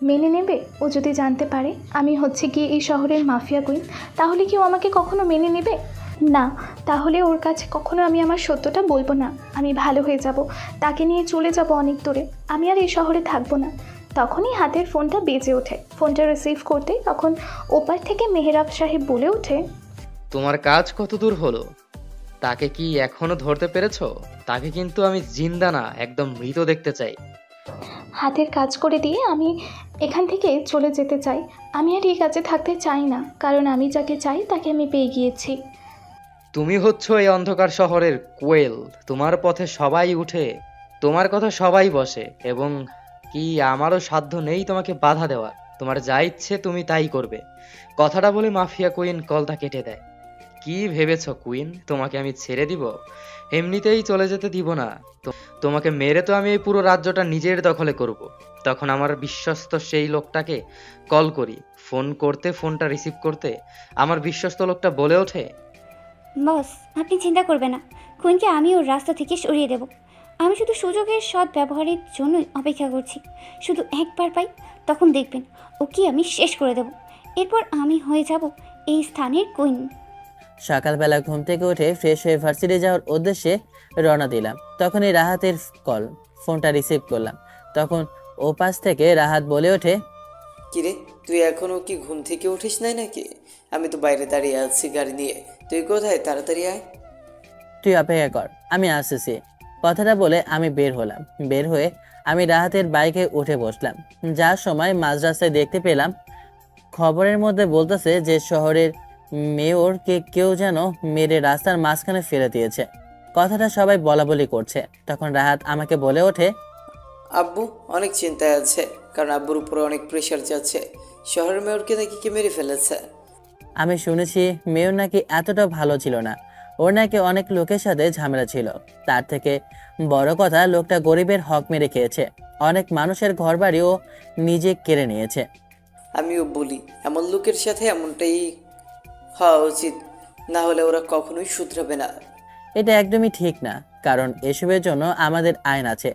মেনে নেবে। ও যদি জানতে পারে আমি হচ্ছে কি এই শহরের মাফিয়া কুইন, তাহলে কি ও আমাকে কখনো মেনে নেবে? না, তাহলে ওর কাছে কখনো আমি আমার সত্যটা বলবো না। আমি ভালো হয়ে যাব, তাকে নিয়ে চলে যাব অনেক দূরে, আমি আর এই শহরে থাকবো না। তখনই হাতের ফোনটা বেজে ওঠে। ফোনটা রিসিভ করতে তখন ওপার থেকে মেহরাব সাহেব বলে ওঠে, তোমার কাজ কত দূর হলো? তাকে কি এখনো ধরতে পেরেছো? তাকে কিন্তু আমি জিন্দা না, একদম মৃত দেখতে চাই। হাতের কাজ করে দিয়ে আমি এখান থেকে চলে যেতে চাই। আমি আর এই কাজে থাকতে চাই না, কারণ আমি যাকে চাই তাকে আমি পেয়ে গিয়েছি। তুমি হচ্ছ এই অন্ধকার শহরের কোয়েল। তোমার পথে সবাই উঠে, তোমার কথা সবাই বসে, এবং কি আমারও সাধ্য নেই তোমাকে বাধা দেওয়ার। তোমার যা ইচ্ছে তুমি তাই করবে। কথাটা বলে মাফিয়া কুইন কলটা কেটে দেয়। কি ভেবেছো কুইন, তোমাকে আমি ছেড়ে দিব? এমনিতেই চলে যেতে দিব না। তোমাকে মেরে তো আমি এই পুরো রাজ্যটা নিজের দখলে করব। তখন আমার বিশ্বস্ত সেই লোকটাকে কল করি। ফোন করতে, ফোনটা রিসিভ করতে আমার বিশ্বস্ত লোকটা বলে ওঠে, বস, আপনি চিন্তা করবেন না, কুইনকে আমি ওর রাস্তা থেকে সরিয়ে দেব। আমি শুধু সুযোগের সৎ ব্যবহারের জন্যই অপেক্ষা করছি। শুধু একবার পাই, তখন দেখবেন ওকে আমি শেষ করে দেব। এরপর আমি হয়ে যাব এই স্থানের কুইন। সকালবেলা ঘুম থেকে উঠে ফ্রেশ হয়ে ভার্সিটি যাওয়ার উদ্দেশ্যে রওনা দিলাম। তখনই রাহাতের কল। ফোনটা রিসিভ করলাম। তখন ও পাশ থেকে রাহাত বলে ওঠে, কিরে, তুই এখনো কি ঘুম থেকে উঠিস নাই নাকি? আমি তো বাইরে দাঁড়িয়ে আছি গাড়ি নিয়ে। তুই কোথায়? তাড়াতাড়ি আয়। তুই অপেক্ষা কর, আমি আসতেছি। কথাটা বলে আমি বের হলাম। বের হয়ে আমি রাহাতের বাইকে উঠে বসলাম। যার সময় মাঝ রাস্তায় দেখতে পেলাম খবরের মধ্যে বলতেছে যে শহরের মেয়রকে কেউ যেন মেরে রাস্তার মাঝখানে ফেলে দিয়েছে। কথাটা সবাই বলা বলি করছে। তখন রাহাত আমাকে বলে ওঠে, আব্বু অনেক চিন্তায় আছে, কারণ আব্বুর উপরে অনেক প্রেশার যাচ্ছে। শহরের মেয়রকে নাকি কে মেরে ফেলেছে। আমি শুনেছি মেয়র নাকি এতটা ভালো ছিল না। ওর নাকি অনেক লোকের সাথে ঝামেলা ছিল। তার থেকে বড় কথা, লোকটা গরিবের হক মেরে খেয়েছে। অনেক মানুষের ঘরবাড়িও নিজে কেড়ে নিয়েছে। আমিও বলি, এমন লোকের সাথে এমনটাই হওয়া উচিত, না হলে ওরা কখনোই শুধরাবে না। এটা একদমই ঠিক না, কারণ এসবের জন্য আমাদের আইন আছে।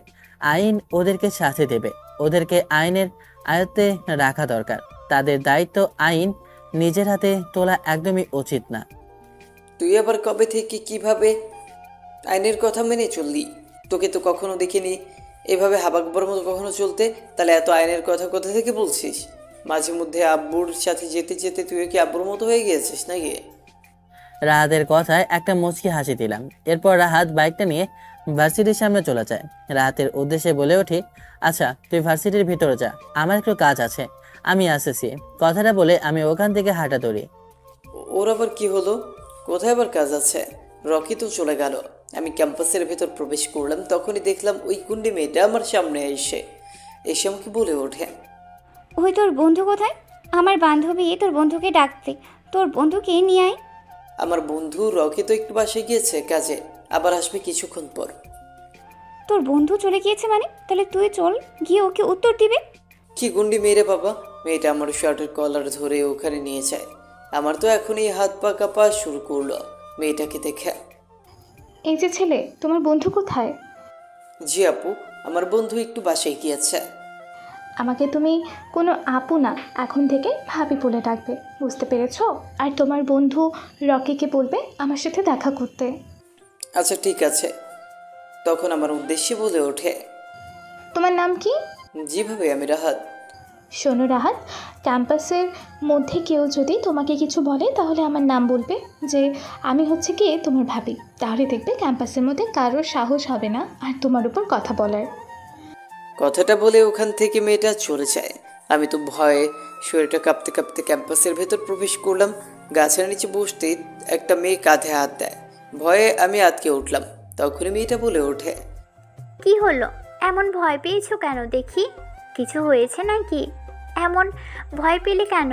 আইন ওদেরকে শাস্তি দেবে। ওদেরকে আইনের আয়ত্তে রাখা দরকার। তাদের দায়িত্ব আইন নিজের হাতে তোলা একদমই উচিত না। তুই আবার কবে থেকে কিভাবে আইনের কথা মেনে চললি? তোকে তো কখনো দেখিনি এভাবে হাবাকবার মতো কখনো চলতে। তাহলে এত আইনের কথা কোথা থেকে বলছিস? মাঝে মধ্যে আব্বুর সাথে যেতে যেতে তুই কি আব্বুর মতো হয়ে গিয়েছিস নাকি? রাহাতের কথায় একটা মুচকি হাসি দিলাম। এরপর রাহাত বাইকটা নিয়ে ভার্সিটির সামনে চলে যায়। রাহাতের উদ্দেশ্যে বলে ওঠে, আচ্ছা তুই ভার্সিটির ভিতরে যা, আমার একটু কাজ আছে, আমি আসতেছি। কথাটা বলে আমি ওখান থেকে হাঁটা ধরি। ওর আবার কি হলো? কোথায় আবার কাজ আছে? রকি তো চলে গেল। আমি ক্যাম্পাসের ভেতর প্রবেশ করলাম, তখনই দেখলাম ওই গুন্ডি মেয়েটা আমার সামনে এসে আমাকে বলে ওঠে, ওই তোর বন্ধু কোথায়? আমার বান্ধবী তোর বন্ধুকে ডাকতে, তোর বন্ধুকে নিয়ে আয়। আমার বন্ধু রকি তো একটু বাসায় গিয়েছে কাজে, আবার আসবে কিছুক্ষণ পর। তোর বন্ধু চলে গিয়েছে মানে? তাহলে তুই চল, গিয়ে ওকে উত্তর দিবে। কি গুন্ডি মেয়েরে বাবা! মেয়েটা আমার শার্টের কলার ধরে ওখানে নিয়ে যায়। আমার তো এখনই হাত পা কাঁপা শুরু করলো মেয়েটাকে দেখে। এই যে ছেলে, তোমার বন্ধু কোথায়? জি আপু, আমার বন্ধু একটু বাসায় গিয়েছে। আমাকে তুমি কোনো আপু না, এখন থেকে ভাবি বলে ডাকবে, বুঝতে পেরেছো? আর তোমার বন্ধু রকিকে বলবে আমার সাথে দেখা করতে। আচ্ছা ঠিক আছে। তখন আমার উদ্দেশ্যে বলে ওঠে, তোমার নাম কি? যেভাবে আমি রাহাত। শোনো রাহাত, ক্যাম্পাসের মধ্যে কেউ যদি তোমাকে কিছু বলে তাহলে আমার নাম বলবে যে আমি হচ্ছে কি তোমার ভাবি। তাহলে দেখবে ক্যাম্পাসের মধ্যে কারোর সাহস হবে না আর তোমার উপর কথা বলার। কথাটা বলে ওখান থেকে মেয়েটা চলে যায়। আমি তো ভয়ে শরীরটা কাঁপতে কাঁপতে ক্যাম্পাসের ভেতর প্রবেশ করলাম। গাছের নিচে বসতেই একটা মেয়ে কাঁধে হাত দেয়। ভয়ে আমি আটকে উঠলাম। তখনই মেয়েটা বলে ওঠে, কি হলো? এমন ভয় পেয়েছো কেন দেখি? কিছু হয়েছে নাকি? এমন ভয় পেলে কেন?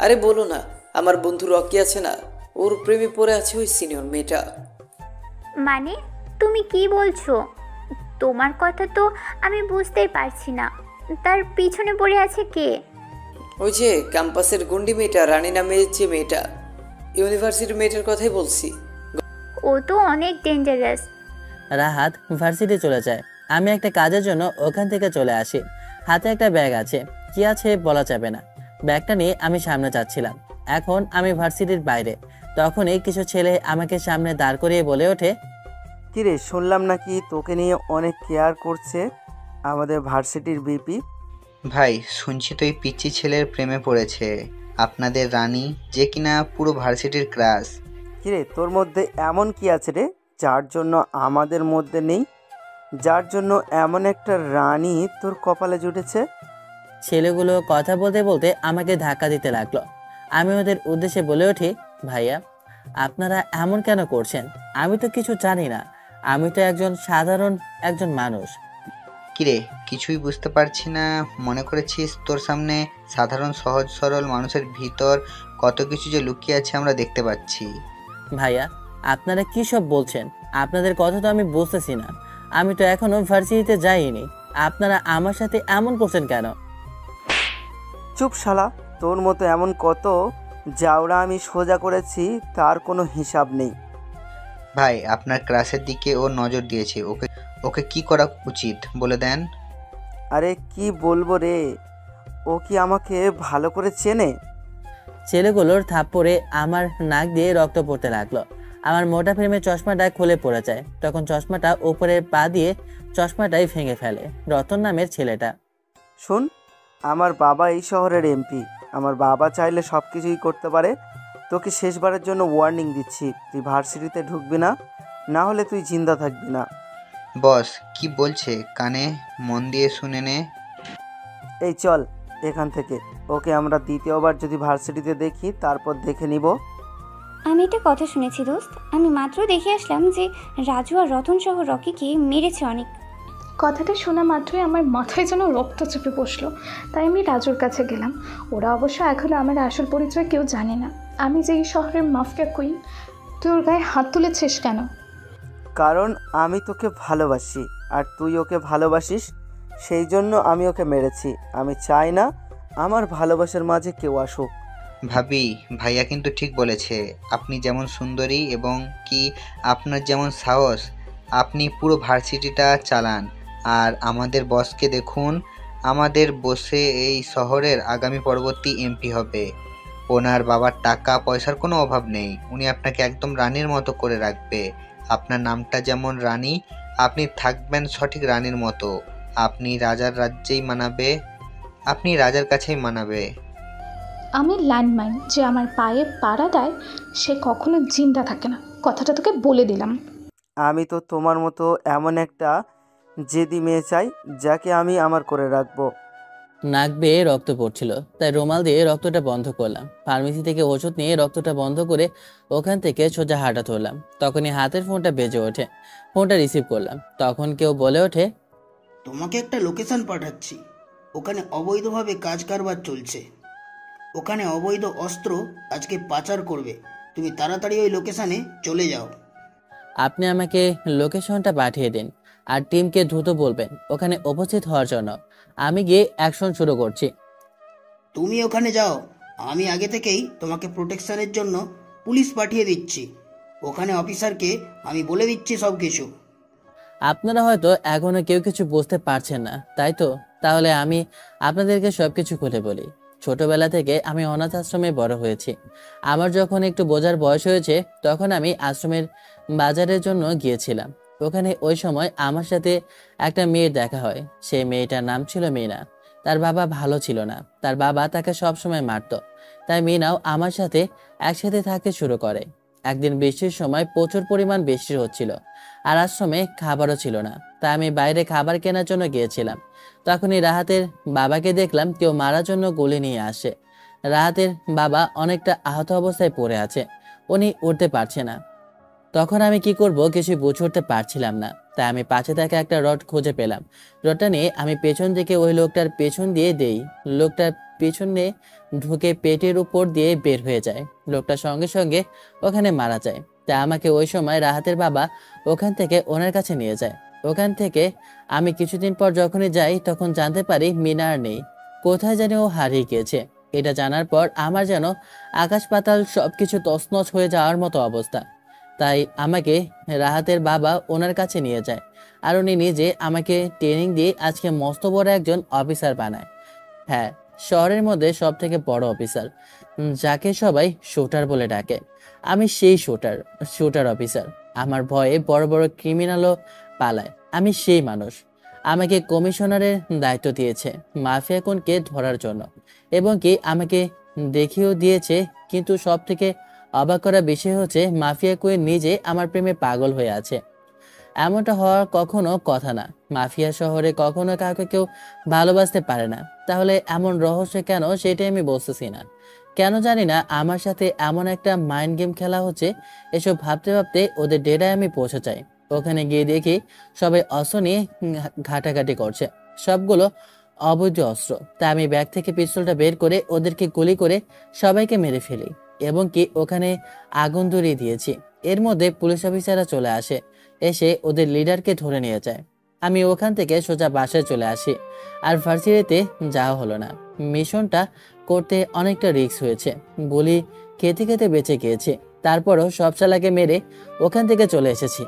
আরে বলো না, আমার বন্ধু রকি আছে না, ওর প্রেমে পড়ে আছে ওই সিনিয়র মেয়েটা। মানে তুমি কি বলছো? তোমার কথা তো আমি বুঝতেই পারছি না। তার পিছনে পড়ে আছে কে? ওই যে ক্যাম্পাসের গুন্ডি মেয়েটা, রানী নামের যে মেয়েটা, ইউনিভার্সিটির মেয়েটার কথাই বলছি। ও তো অনেক ডেঞ্জারাস। রাহাত ভার্সিটি চলে যায়। আমি একটা কাজের জন্য ওখান থেকে চলে আসি। হাতে একটা ব্যাগ আছে, কি আছে বলা যাবে না। ব্যাগটা নিয়ে আমি সামনে যাচ্ছিলাম। এখন আমি ভার্সিটির বাইরে। তখনই কিছু ছেলে আমাকে সামনে দাঁড় করিয়ে বলে ওঠে, কিরে, শুনলাম নাকি তোকে নিয়ে অনেক কেয়ার করছে আমাদের ভার্সিটির বিপি। ভাই শুনছি তো এই পিচ্চি ছেলের প্রেমে পড়েছে আপনাদের রানী, যে কিনা পুরো ভার্সিটির ক্রাশ। কিরে, তোর মধ্যে এমন কি আছে রে যার জন্য আমাদের মধ্যে নেই, যার জন্য এমন একটা রানী তোর কপালে জুটেছে? ছেলেগুলো কথা বলতে বলতে আমাকে ধাক্কা দিতে লাগলো। আমি ওদের উদ্দেশ্যে বলে উঠি, ভাইয়া আপনারা এমন কেন করছেন? আমি তো কিছু জানি না, আমি তো সাধারণ একজন মানুষ। কিরে, কিছুই বুঝতে পারছি না। মনে করেছিস তোর সামনে সাধারণ সহজ সরল মানুষের ভিতর কত কিছু যে লুকিয়ে আছে আমরা দেখতে পাচ্ছি। ভাইয়া আপনারা কি সব বলছেন? আপনাদের কথা তো আমি বুঝতেছি না। আমি তো এখনো ভার্সিটিতে যাইনি, আপনারা আমার সাথে এমন করছেন কেন? চুপ শালা, তোর মতো এমন কত যাওরা আমি সোজা করেছি তার কোনো হিসাব নেই। ভাই, আপনার ক্লাসের দিকে ও নজর দিয়েছে, ওকে ওকে কি করা উচিত বলে দেন। আরে কি বলবো রে, ও কি আমাকে ভালো করে চেনে? ছেলেগুলোর থাপ্পড়ে আমার নাক দিয়ে রক্ত পড়তে লাগলো। আমার মোটা ফ্রেমের চশমাটা খুলে পড়ে যায়। তখন চশমাটা উপরের পা দিয়ে চশমাটাই ভেঙে ফেলে রতন নামের ছেলেটা। শোন, আমার বাবা এই শহরের এমপি। আমার বাবা চাইলে সব কিছুই করতে পারে। তোকে শেষবারের জন্য ওয়ার্নিং দিচ্ছি, তুই ভার্সিটিতে ঢুকবি না, না হলে তুই জিন্দা থাকবি না। বস কি বলছে কানে মন দিয়ে শুনে নে। এই চল এখান থেকে, ওকে আমরা দ্বিতীয়বার যদি ভার্সিটিতে দেখি তারপর দেখে নিব। আমি একটা কথা শুনেছি দোস্ত, আমি মাত্র দেখে আসলাম যে রাজু আর রতন সহ রকিকে মেরেছে অনেক। কথাটা শোনা মাত্রই আমার মাথায় যেন রক্ত চেপে বসলো। তাই আমি রাজুর কাছে গেলাম। ওরা অবশ্য এখনও আমার আসল পরিচয় কেউ জানে না। আমি যে এই শহরের মাফিয়া কুইন। তুই ওর গায়ে হাত তুলেছিস কেন? কারণ আমি তোকে ভালোবাসি আর তুই ওকে ভালোবাসিস, সেই জন্য আমি ওকে মেরেছি। আমি চাই না আমার ভালোবাসার মাঝে কেউ আসুক। ভাবি, ভাইয়া কিন্তু ঠিক বলেছে। আপনি যেমন সুন্দরী এবং কি আপনার যেমন সাহস, আপনি পুরো ভার্সিটিটা চালান। আর আমাদের বসকে দেখুন, আমাদের বসে এই শহরের আগামী পরবর্তী এমপি হবে। ওনার বাবার টাকা পয়সার কোনো অভাব নেই, উনি আপনাকে একদম রানীর মতো করে রাখবে। আপনার নামটা যেমন রানী, আপনি থাকবেন সঠিক রানীর মতো। আপনি রাজার রাজ্যেই মানাবে, আপনি রাজার কাছেই মানাবে। আমি ল্যান্ডমাইন, যে আমার পায়ে পাড়া দেয় সে কখনো জিন্দা থাকে না, কথাটা তোকে বলে দিলাম। আমি তো তোমার মতো এমন একটা জেদি মেয়ে চাই যাকে আমি আমার করে রাখবো। নাক বেয়ে রক্ত পড়ছিল, তাই রুমাল দিয়ে রক্তটা বন্ধ করলাম। ফার্মেসি থেকে ওষুধ নিয়ে রক্তটা বন্ধ করে ওখান থেকে সোজা হাঁটা ধরলাম। তখনই হাতের ফোনটা বেজে ওঠে। ফোনটা রিসিভ করলাম। তখন কেউ বলে ওঠে, তোমাকে একটা লোকেশন পাঠাচ্ছি, ওখানে অবৈধভাবে কাজ কারবার চলছে। ওখানে অবৈধ অস্ত্র আজকে পাচার করবে, তুমি তাড়াতাড়ি ওই লোকেশনে চলে যাও। আপনি আমাকে লোকেশনটা পাঠিয়ে দিন আর টিমকে দ্রুত বলবেন ওখানে উপস্থিত হওয়ার জন্য। আমি গিয়ে অ্যাকশন শুরু করছি। তুমি ওখানে যাও, আমি আগে থেকেই তোমাকে প্রোটেকশনের জন্য পুলিশ পাঠিয়ে দিচ্ছি। ওখানে অফিসারকে আমি বলে দিচ্ছি সব কিছু। আপনারা হয়তো এখনো কেউ কিছু বুঝতে পারছেন না, তাই তো? তাহলে আমি আপনাদেরকে সবকিছু খুলে বলি। ছোটবেলা থেকে আমি অনাথ আশ্রমে বড় হয়েছি। আমার যখন একটু বোঝার বয়স হয়েছে তখন আমি আশ্রমের বাজারের জন্য গিয়েছিলাম। ওখানে ওই সময় আমার সাথে একটা মেয়ের দেখা হয়। সেই মেয়েটার নাম ছিল মিনা। তার বাবা ভালো ছিল না, তার বাবা তাকে সবসময় মারতো। তাই মিনাও আমার সাথে একসাথে থাকতে শুরু করে। একদিন বৃষ্টির সময় প্রচুর পরিমাণ বৃষ্টি হচ্ছিল আর আশ্রমে খাবারও ছিল না, তাই আমি বাইরে খাবার কেনার জন্য গিয়েছিলাম। তখনই রাহাতের বাবাকে দেখলাম কেউ মারার জন্য গুলি নিয়ে আসে। রাহাতের বাবা অনেকটা আহত অবস্থায় পড়ে আছে, উনি উঠতে পারছে না। তখন আমি কি করব কিছুই বুঝে উঠতে পারছিলাম না। তাই আমি পাশে থাকা একটা রড খুঁজে পেলাম। রডটা নিয়ে আমি পেছন দিকে ওই লোকটার পেছন দিয়ে দেই। লোকটার পেছনে ঢুকে পেটের উপর দিয়ে বের হয়ে যায়। লোকটার সঙ্গে সঙ্গে ওখানে মারা যায়। তাই আমাকে ওই সময় রাহাতের বাবা ওখান থেকে ওনার কাছে নিয়ে যায়। ওখান থেকে আমি কিছুদিন পর যখনই যাই তখন জানতে পারি মিনা আর নেই, কোথায় জানি ও হারিয়ে গিয়েছে। এটা জানার পর আমার যেন আকাশ পাতাল সবকিছু তছনছ হয়ে যাওয়ার মতো অবস্থা। তাই আমাকে রাহাতের বাবা ওনার কাছে নিয়ে যায় আর উনি নিজে আমাকে ট্রেনিং দিয়ে আজকে মস্ত বড় একজন অফিসার বানায়। হ্যাঁ, শহরের মধ্যে সব থেকে বড় অফিসার, যাকে সবাই শুটার বলে ডাকে। আমি সেই শুটার অফিসার। আমার ভয়ে বড় বড় ক্রিমিনালও পালায়। আমি সেই মানুষ। আমাকে কমিশনারের দায়িত্ব দিয়েছে মাফিয়া কোনকে ধরার জন্য, এবং কি আমাকে দেখিয়েও দিয়েছে। কিন্তু সব থেকে অবাক করা বিষয় হচ্ছে মাফিয়া কুইন নিজে আমার প্রেমে পাগল হয়ে আছে। এমনটা হওয়ার কখনো কথা না। মাফিয়া শহরে কখনো কাউকে কেউ ভালোবাসতে পারে না। তাহলে এমন রহস্য কেন সেটাই আমি বুঝতেছি না। কেন জানি না আমার সাথে এমন একটা মাইন্ড গেম খেলা হচ্ছে। এসব ভাবতে ভাবতে ওদের ডেরায় আমি পৌঁছে যাই। ওখানে গিয়ে দেখি সবাই অস্ত্র নিয়ে ঘাটাঘাটি করছে, সবগুলো অবৈধ অস্ত্র। তাই আমি ব্যাগ থেকে পিস্তলটা বের করে ওদেরকে গুলি করে সবাইকে মেরে ফেলি এবং কি ওখানে আগুন ধরিয়ে দিয়েছি। এর মধ্যে পুলিশ অফিসাররা চলে আসে, এসে ওদের লিডারকে ধরে নিয়ে যায়। আমি ওখান থেকে সোজা বাসায় চলে আসি। আর ভার্সিটিতে যাওয়া হলো না। মিশনটা করতে অনেকটা রিস্ক হয়েছে, গুলি খেতে খেতে বেঁচে গিয়েছি। তারপরও সব শালাকে মেরে ওখান থেকে চলে এসেছি।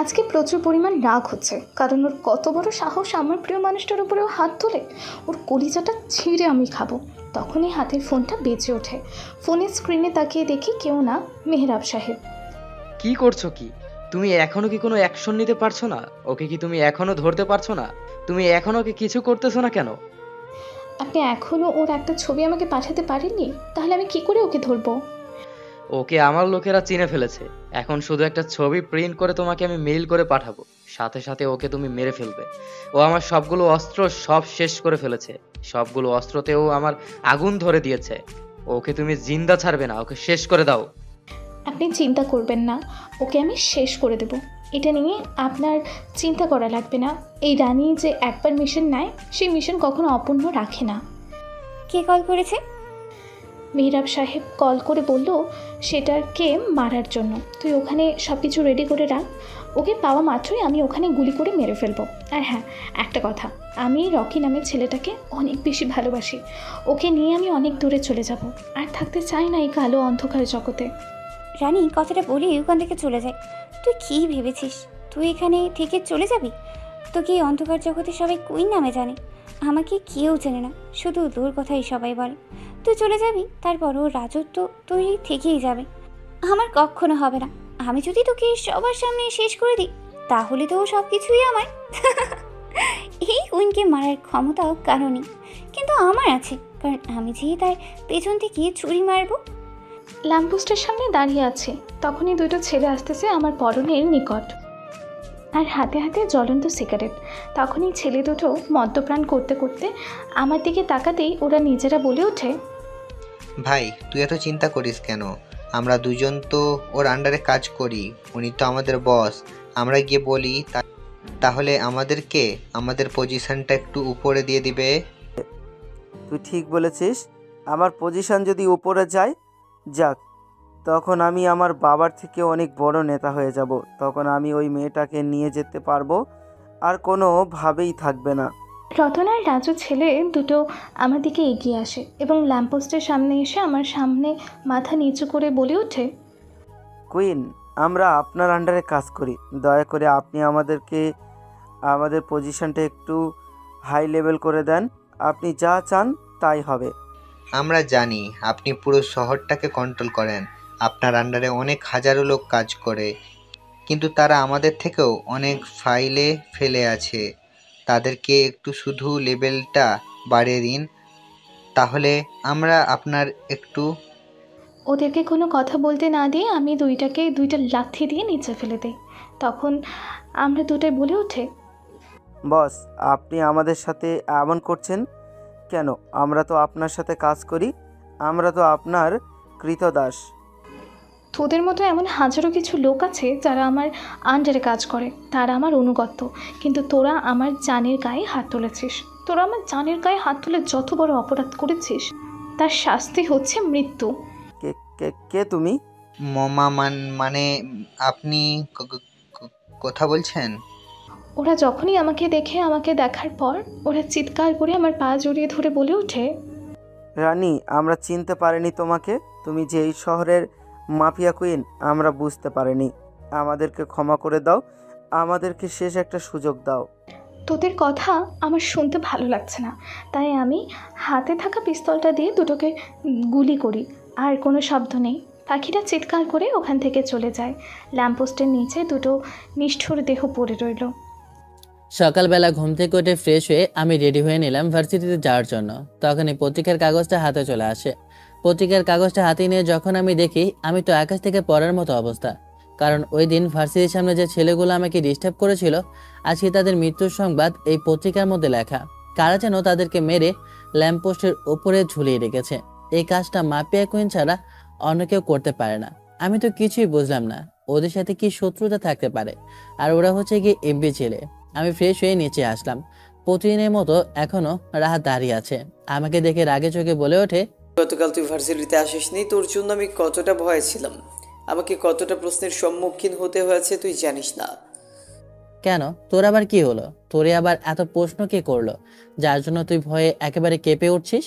আজকে প্রচুর পরিমাণ রাগ হচ্ছে, কারণ ওর কত বড় সাহস আমার প্রিয় মানুষটার উপরেও হাত তোলে। ওর কলিজাটা ছিঁড়ে আমি খাবো। তখনই হাতের ফোনটা বেজে ওঠে। ফোনের স্ক্রিনে তাকিয়ে দেখি কেউ না, মেহরাব সাহেব। কি করছো কি? তুমি এখনো কি কোনো অ্যাকশন নিতে পারছো না? ওকে কি তুমি এখনো ধরতে পারছো না? তুমি এখনো ওকে কিছু করতেছো না কেন? আপনি এখনও ওর একটা ছবি আমাকে পাঠাতে পারেননি? তাহলে আমি কি করে ওকে ধরবো? ওকে আমার লোকেরা চিনে ফেলেছে। এখন শুধু একটা ছবি প্রিন্ট করে তোমাকে আমি মেইল করে পাঠাবো, সাথে সাথে ওকে তুমি মেরে ফেলবে। ও আমার সবগুলো অস্ত্র সব শেষ করে ফেলেছে। সবগুলো অস্ত্রতেও আমার আগুন ধরে দিয়েছে। ওকে তুমি জিন্দা ছাড়বে না, ওকে শেষ করে দাও। আপনি চিন্তা করবেন না, ওকে আমি শেষ করে দেব। এটা নিয়ে আপনার চিন্তা করা লাগবে না। এই রানী যে একবার মিশন নেয়, সেই মিশন কখনো অপূর্ণ রাখে না। কে কল করেছে? মেহরাব সাহেব কল করে বলল সেটাকে মারার জন্য। তুই ওখানে সব কিছু রেডি করে রাখ। ওকে পাওয়া মাত্রই আমি ওখানে গুলি করে মেরে ফেলবো। আর হ্যাঁ, একটা কথা, আমি রকি নামের ছেলেটাকে অনেক বেশি ভালোবাসি। ওকে নিয়ে আমি অনেক দূরে চলে যাব। আর থাকতে চাই না এই কালো অন্ধকার জগতে। রানী কথাটা বলি ওখান থেকে চলে যায়। তুই কী ভেবেছিস তুই এখানে থেকে চলে যাবি? তোকে এই অন্ধকার জগতে সবাই কুইন নামে জানে, আমাকে কেউ চেনে না। শুধু তোর কথাই সবাই বলে। তুই চলে যাবি, তারপরও রাজত্ব তৈরি থেকেই যাবে। আমার কখনো হবে না। আমি যদি তোকে সবার সামনে শেষ করে দিই, তাহলে তো সব কিছুই আমার। এই কুইনকে মারার ক্ষমতাও কারণই, কিন্তু আমার আছে, কারণ আমি যেই তার পেছন থেকে ছুরি মারবো। ল্যাম্পপোস্টের সামনে দাঁড়িয়ে আছে, তখনই দুটো ছেলে আসতেছে আমার পরনের নিকট, আর হাতে হাতে জ্বলন্ত সিগারেট। তখনই ছেলে দুটো মদ্যপান করতে করতে আমার দিকে তাকাতেই ওরা নিজেরা বলে ওঠে, ভাই তুই এত চিন্তা করিস কেন? আমরা দুজন তো ওর আন্ডারে কাজ করি, উনি তো আমাদের বস। আমরা গিয়ে বলি তাহলে আমাদেরকে আমাদের পজিশনটা একটু উপরে দিয়ে দিবে। তুই ঠিক বলেছিস, আমার পজিশন যদি উপরে যায়, যাক, তখন আমি আমার বাবার থেকে অনেক বড় নেতা হয়ে যাব। তখন আমি ওই মেয়েটাকে নিয়ে যেতে পারবো, আর কোনোভাবেই থাকবে না। রতন আর রাজু ছেলে দুটো আমার দিকে এগিয়ে আসে এবং ল্যাম্পপোস্টের সামনে এসে আমার সামনে মাথা নিচু করে বলে ওঠে, কুইন, আমরা আপনার আন্ডারে কাজ করি। দয়া করে আপনি আমাদেরকে আমাদের পজিশনটা একটু হাই লেভেল করে দেন। আপনি যা চান তাই হবে। আমরা জানি আপনি পুরো শহরটাকে কন্ট্রোল করেন, আপনার আন্ডারে অনেক হাজারো লোক কাজ করে, কিন্তু তারা আমাদের থেকেও অনেক ফাইলে ফেলে আছে। তাদেরকে একটু শুধু লেভেলটা বাড়িয়ে দিন, তাহলে আমরা আপনার একটু। ওদেরকে কোনো কথা বলতে না দিয়ে আমি দুইটা লাথি দিয়ে নিচে ফেলে দিই। তখন আমরা দুটাই বলে ওঠে, বস, আপনি আমাদের সাথে এমন করছেন কেন? আমরা তো আপনার সাথে কাজ করি, আমরা তো আপনার কৃতদাস। তোদের মতো এমন হাজারো কিছু লোক আছে যারা আমার আন্ডারে কাজ করে, তারা আমার অনুগত, কিন্তু তোরা আমার জানের গায়ে হাত তুলেছিস। তোরা আমার জানের গায়ে হাত তুলে যত বড় অপরাধ করেছিস, তার শাস্তি হচ্ছে মৃত্যু। কে কে কে তুমি? মানে আপনি কথা বলছেন? ওরা যখনই আমাকে দেখার পর ওরা চিৎকার করে আমার পা জড়িয়ে ধরে বলে ওঠে, রানী, আমরা চিনতে পারিনি তোমাকে। তুমি যে এই শহরের মাফিয়া কুইন, আমরা বুঝতে পারিনি। আমাদেরকে ক্ষমা করে দাও, আমাদেরকে শেষ একটা সুযোগ দাও। তোদের কথা আমার শুনতে ভালো লাগছে না, তাই আমি হাতে থাকা পিস্তলটা দিয়ে দুটোকে গুলি করি। আর কোনো শব্দ নেই। পাখিরা চিৎকার করে ওখান থেকে চলে যায়। ল্যাম্পপোস্টের নিচে দুটো নিষ্ঠুর দেহ পড়ে রইল। সকালবেলা ঘুম থেকে উঠে ফ্রেশ হয়ে আমি রেডি হয়ে নিলাম ভার্সিটিতে যাওয়ার জন্য। তখনই পত্রিকার কাগজটা হাতে চলে আসে। পত্রিকার কাগজটা হাতে নিয়ে যখন আমি দেখি, আমি তো আকাশ থেকে পড়ার মতো অবস্থা। কারণ ওই দিন ভার্সিটির সামনে যে ছেলেগুলো আমাকে ডিস্টার্ব করেছিল, আজকে তাদের মৃত্যুর সংবাদ এই পত্রিকার মধ্যে লেখা। কারা যেন তাদেরকে মেরে ল্যাম্পপোস্টের ওপরে ঝুলিয়ে রেখেছে। এই কাজটা মাফিয়া কুইন ছাড়া অন্য কেউ করতে পারে না। আমি তো কিছুই বুঝলাম না ওদের সাথে কি শত্রুতা থাকতে পারে। আর ওরা হচ্ছে কি এমপি ছেলে। আমি ফ্রেশ হয়ে নিচে আসলাম। প্রতিদিনের মতো এখনো রাহাত দাঁড়িয়ে আছে। আমাকে দেখে রাগে চোখে বলে ওঠে, গতকাল তুই ভার্সিটিতে আসিসনি, তোর জন্য আমি কতটা ভয়ে ছিলাম, আমাকে কতটা প্রশ্নের সম্মুখীন হতে হয়েছে তুই জানিস না। কেন, তোর আবার কি হলো? তোরে আবার এত প্রশ্ন কে করলো যার জন্য তুই ভয়ে একেবারে কেঁপে উঠছিস?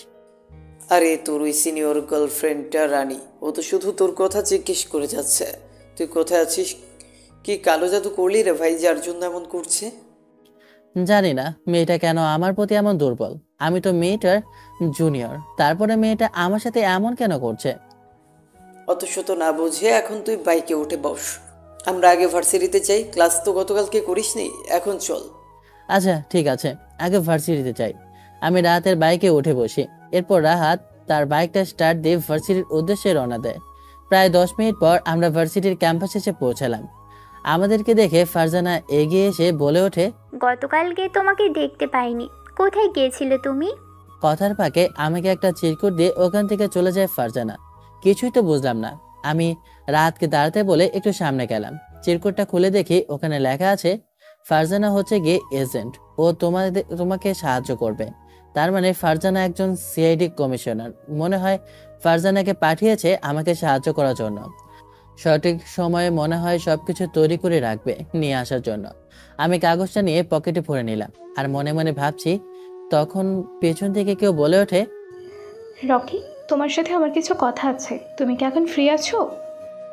আরে তোর ওই সিনিয়র গার্লফ্রেন্ডটা রানী, ও তো শুধু তোর কথা জিজ্ঞেস করে যাচ্ছে, তুই কোথায় আছিস, কি কালো জাদু করলি রে ভাই যার জন্য এমন করছে? জানি না মেয়েটা কেন আমার প্রতি এমন দুর্বল। আমি তো মেয়েটার জুনিয়র, তারপরে মেয়েটা আমার সাথে এমন কেন করছে? অত শত না বুঝে এখন তুই বাইকে উঠে বস, আমরা আগে ভার্সিটিতে যাই। ক্লাস তো গতকালকে করিসনি, এখন চল। আচ্ছা ঠিক আছে, আগে ভার্সিটিতে যাই। আমি রাহাতের বাইকে উঠে বসি। এরপর রাহাত তার বাইকটা স্টার্ট দিয়ে ভার্সিটির উদ্দেশ্যে রওনা দেয়। প্রায় 10 মিনিট পর আমরা ভার্সিটির ক্যাম্পাসে এসে পৌঁছালাম। আমাদেরকে দেখে ফারজানা এগিয়ে এসে বলে ওঠে, গতকালকে তোমাকে দেখতে পাইনি, কোথায় গিয়েছিলে তুমি? কথার ফাঁকে আমাকে একটা চিরকুট দিয়ে ওখান থেকে চলে যায় ফারজানা। কিছুই তো বুঝলাম না। আমি রাহাতকে দাঁড়াতে বলে একটু সামনে গেলাম। চিরকুটটা খুলে দেখি ওখানে লেখা আছে, ফারজানা হচ্ছে গিয়ে এজেন্ট, ও তোমাকে সাহায্য করবে। তার মানে ফারজানা একজন সিআইডি কমিশনার। মনে হয় ফারজানাকে পাঠিয়েছে আমাকে সাহায্য করার জন্য। সঠিক সময়ে মনে হয় সবকিছু তৈরি করে রাখবে নিয়ে আসার জন্য। আমি কাগজটা নিয়ে পকেটে ভরে নিলাম আর মনে মনে ভাবছি। তখন পেছন থেকে কেউ বলে ওঠে, রকি, তোমার সাথে আমার কিছু কথা আছে, তুমি কি এখন ফ্রি আছো?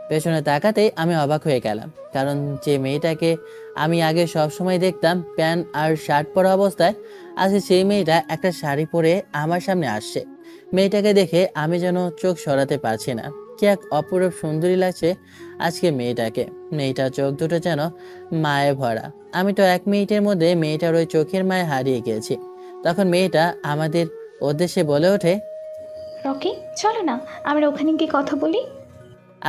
পেছনে তাকাতেই আমি অবাক হয়ে গেলাম। কারণ যে মেয়েটাকে আমি আগে সবসময় দেখতাম প্যান্ট আর শার্ট পরা অবস্থায়, আজকে সেই মেয়েটা একটা শাড়ি পরে আমার সামনে আসছে। মেয়েটাকে দেখে আমি যেন চোখ সরাতে পারছি না। কি এক অপরূপ সুন্দরী লাগছে আজকে মেয়েটাকে। মেয়েটার চোখ দুটো যেন মায়ে ভরা। আমি তো 1 মিনিটের মধ্যে মেয়েটার ওই চোখের মায়ে হারিয়ে গিয়েছি। তখন মেয়েটা আমাদের উদ্দেশ্যে বলে ওঠে, রকি, চলো না আমরা ওখানে গিয়ে কথা বলি।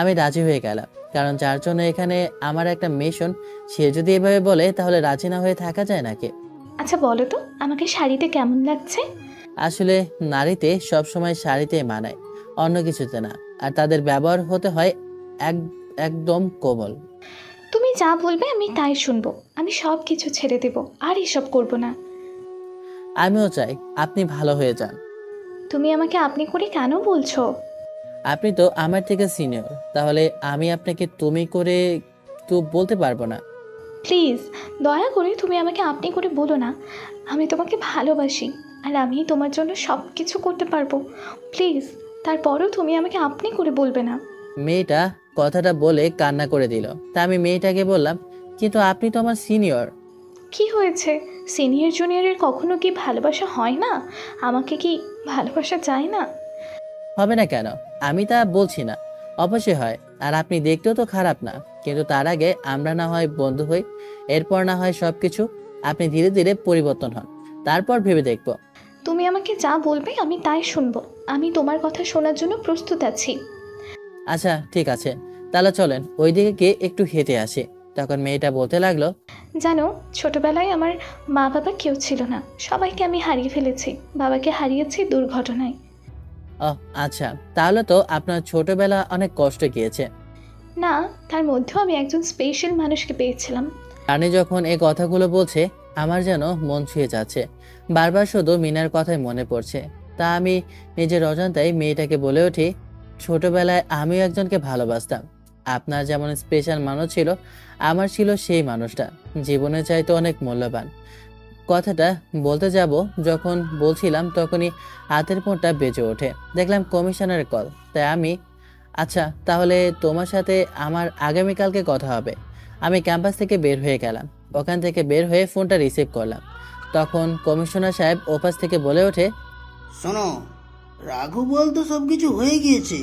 আমি রাজি হয়ে গেলাম। কারণ যার জন্য এখানে আমার একটা মিশন, সে যদি এভাবে বলে তাহলে রাজি না হয়ে থাকা যায় নাকি? আচ্ছা বলো তো, আমাকে শাড়িতে কেমন লাগছে? আসলে নারীতে সবসময় শাড়িতে মানায়, অন্য কিছুতে না। আর তাদের ব্যবহার হতে হয় একদম কোমল। তুমি যা বলবে আমি তাই শুনবো। আমি সব কিছু ছেড়ে দেব, আর এসব করব না। আমিও চাই আপনি ভালো হয়ে যান। তুমি আমাকে আপনি করে কেন বলছো? আপনি তো আমার থেকে সিনিয়র, তাহলে আমি আপনাকে তুমি করে তো বলতে পারবো না। প্লিজ দয়া করে তুমি আমাকে আপনি করে বলো না। আমি তোমাকে ভালোবাসি আর আমি তোমার জন্য সব কিছু করতে পারবো। প্লিজ, তারপরও তুমি আমাকে আপনি করে বলবে না। মেয়েটা কথাটা বলে কান্না করে দিল। তা আমি মেয়েটাকে বললাম, কিন্তু আপনি তো আমার সিনিয়র। কি হয়েছে? সিনিয়র জুনিয়রের কখনো কি ভালোবাসা হয় না? আমাকে কি ভালোবাসা চায় না? হবে না কেন? আমি তা বলছি না, অবশ্যই হয়। আর আপনি দেখতেও তো খারাপ না। কিন্তু তার আগে আমরা না হয় বন্ধু হই, এরপর না হয় সবকিছু। আপনি ধীরে ধীরে পরিবর্তন হন, তারপর ভেবে দেখব। তুমি আমাকে যা বলবে আমি তাই শুনবো। আমি তোমার কথা শোনার জন্য প্রস্তুত আছি। আচ্ছা ঠিক আছে, তাহলে চলেন ওইদিকে গিয়ে একটু হেঁটে আসি। তখন মেয়েটা বলতে লাগলো, জানো, ছোটবেলায় আমার মা বাবা কেউ ছিল না। সবাইকে আমি হারিয়ে ফেলেছি। বাবাকে হারিয়েছি দুর্ঘটনায়। ও আচ্ছা, তাহলে তো আপনার ছোটবেলা অনেক কষ্ট গিয়েছে। না, তার মধ্যেও আমি একজন স্পেশাল মানুষকে পেয়েছিলাম। রানী যখন এই কথাগুলো বলছে আমার যেন মন ছুঁয়ে যাচ্ছে। বারবার শুধু মিনার কথাই মনে পড়ছে। তা আমি নিজের অজান্তায় মেয়েটাকে বলে উঠি, ছোটবেলায় আমিও একজনকে ভালোবাসতাম। আপনার যেমন স্পেশাল মানুষ ছিল, আমার ছিল সেই মানুষটা, জীবনে চাইতে অনেক মূল্যবান। কথাটা বলতে যাব যখন বলছিলাম তখনই হাতের ফোনটা বেজে ওঠে। দেখলাম কমিশনারের কল। তাই আমি, আচ্ছা তাহলে তোমার সাথে আমার আগামীকালকে কথা হবে। আমি ক্যাম্পাস থেকে বের হয়ে গেলাম। ওখান থেকে বের হয়ে ফোনটা রিসিভ করলাম। তখন কমিশনার সাহেব ওপাশ থেকে বলে ওঠে, শোনো, রাঘু বল তো সব কিছু হয়ে গিয়েছে।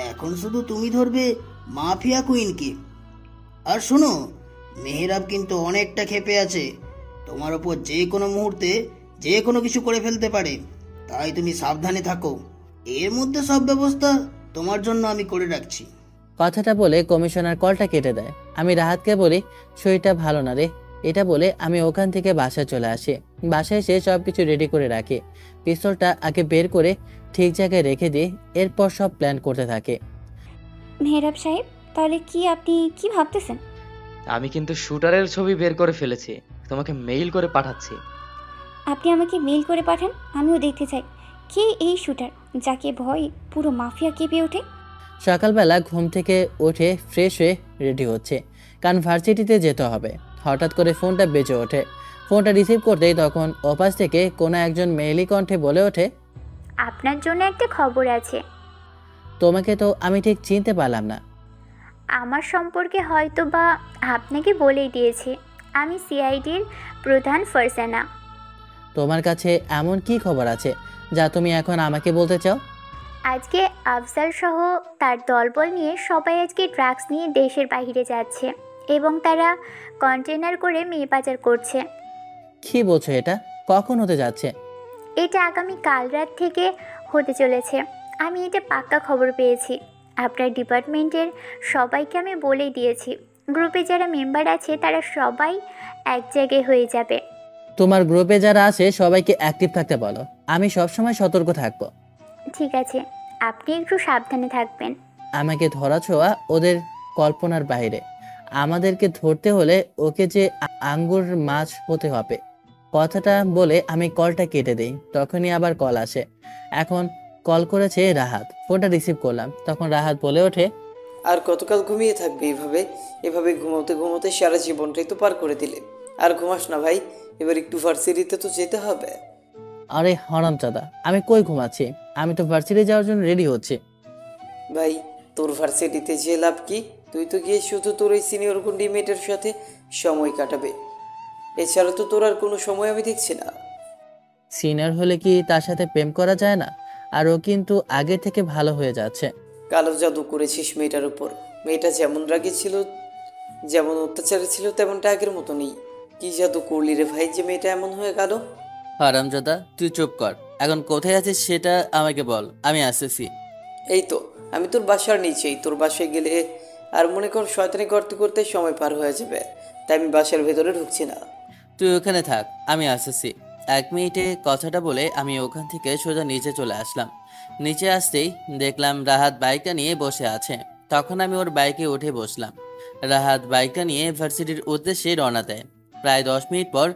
এখন শুধু তুমি ধরবে মাফিয়া কুইনকে। আর শোনো, মেহেরাব কিন্তু অনেকটা ক্ষেপে আছে। তোমার ওপর যে কোনো মুহূর্তে যে কোনো কিছু করে ফেলতে পারে, তাই তুমি সাবধানে থাকো। এর মধ্যে সব ব্যবস্থা তোমার জন্য আমি করে রাখছি। কথাটা বলে কমিশনার কলটা কেটে দেয়। আমি রাহাতকে বলি, শরীরটা ভালো না রে। এটা বলে আমি ওখান থেকে বাসায় চলে আসি। বাসায় এসে সবকিছু রেডি করে রাখি। পিস্তলটা আগে বের করে ঠিক জায়গায় রেখে দিই, এরপর সব প্ল্যান করতে থাকে। মেহরাব সাহেব, তাহলে আপনি কি ভাবতেছেন? আমি কিন্তু শুটারের ছবি বের করে ফেলেছি, তোমাকে মেইল করে পাঠাচ্ছি। আপনি আমাকে মেল করে পাঠান, আমিও দেখতে চাই কে এই শুটার যাকে ভয় পুরো মাফিয়া কেঁপে ওঠে। সকালবেলা ঘুম থেকে উঠে ফ্রেশ হয়ে রেডি হচ্ছে, কারণ ভার্সিটিতে যেতে হবে। হঠাৎ করে ফোনটা বেজে ওঠে। ফোনটা রিসিভ করতেই তখন ওপাশ থেকে কোনো একজন মেয়েলি কণ্ঠে বলে ওঠে, আপনার জন্য একটা খবর আছে। তোমাকে তো আমি ঠিক চিনতে পারলাম না। আমার সম্পর্কে হয়তো বা আপনাকে বলেই দিয়েছি, আমি সিআইডির প্রধান ফারজানা। তোমার কাছে এমন কি খবর আছে যা তুমি এখন আমাকে বলতে চাও? আজকে আফজাল সহ তার দলবল নিয়ে সবাই আজকে ড্রাগস নিয়ে দেশের বাইরে যাচ্ছে এবং তারা কন্টেনার করে মেয়ে পাচার করছে। কি বলছো? এটা কখন হতে যাচ্ছে? এটা আগামী কাল রাত থেকে হতে চলেছে। আমি এটা পাক্কা খবর পেয়েছি। আপনার ডিপার্টমেন্টের সবাইকে আমি বলেই দিয়েছি। গ্রুপে যারা মেম্বার আছে তারা সবাই এক জায়গায় হয়ে যাবে। তোমার গ্রুপে যারা আছে সবাইকে অ্যাক্টিভ থাকতে বলো, আমি সবসময় সতর্ক থাকবো। ঠিক আছে, আপনি একটু সাবধানে থাকবেন। আমাকে ধরা ছোঁয়া ওদের কল্পনার বাইরে। আমাদেরকে ধরতে হলে ওকে যে আঙ্গুর মাছ হতে হবে। কথাটা বলে আমি কলটা কেটে দিই। তখনই আবার কল আসে। এখন কল করেছে রাহাত। ফোনটা রিসিভ করলাম। তখন রাহাত বলে ওঠে, আর কতকাল ঘুমিয়ে থাকবে এভাবে? এভাবে ঘুমোতে ঘুমোতে সারা জীবনটাই তো পার করে দিলে। আর ঘুমাস না ভাই, এবার একটু ভার্সিটিতে তো যেতে হবে। আরে হারামজাদা, আমি কই ঘুমাচ্ছি? আমি তো ভার্সিটি যাওয়ার জন্য রেডি হচ্ছি। ভাই, তোর ভার্সিটিতে যে লাভ কি? তুই তো গিয়ে শুধু তোর ওই সিনিয়র গুন্ডি মেয়েটার সাথে সময় কাটাবে। এছাড়া তো তোর আর কোনো সময় আমি দেখছি না। সিনিয়র হলে কি তার সাথে প্রেম করা যায় না? আর ও কিন্তু আগে থেকে ভালো হয়ে যাচ্ছে। কালো জাদু করেছিস মেয়েটার উপর। মেয়েটা যেমন রাগে ছিল, যেমন অত্যাচারে ছিল, তেমনটা আগের মতো নেই। কি জাদু করলি রে ভাই যে মেয়েটা এমন হয়ে গেল? হারামজাদা, তুই চুপ কর। এখন কোথায় আছিস সেটা আমাকে বল, আমি আসতেছি। এই তো আমি তোর বাসার নিচেই। তোর বাসায় গেলে আর মনে কর শয়তানি করতে করতে সময় পার হয়ে যাবে, তাই আমি বাসার ভেতরে ঢুকছি না। তুই ওখানে থাক, আমি আসতেছি। 1 মিনিটে কথাটা বলে আমি ওখান থেকে সোজা নিচে চলে আসলাম। নিচে আসতেই দেখলাম রাহাত বাইকটা নিয়ে বসে আছে। তখন আমি ওর বাইকে উঠে বসলাম। রাহাত বাইকটা নিয়ে ভার্সিটির উদ্দেশ্যে রওনা দেয়। প্রায় 10 মিনিট পর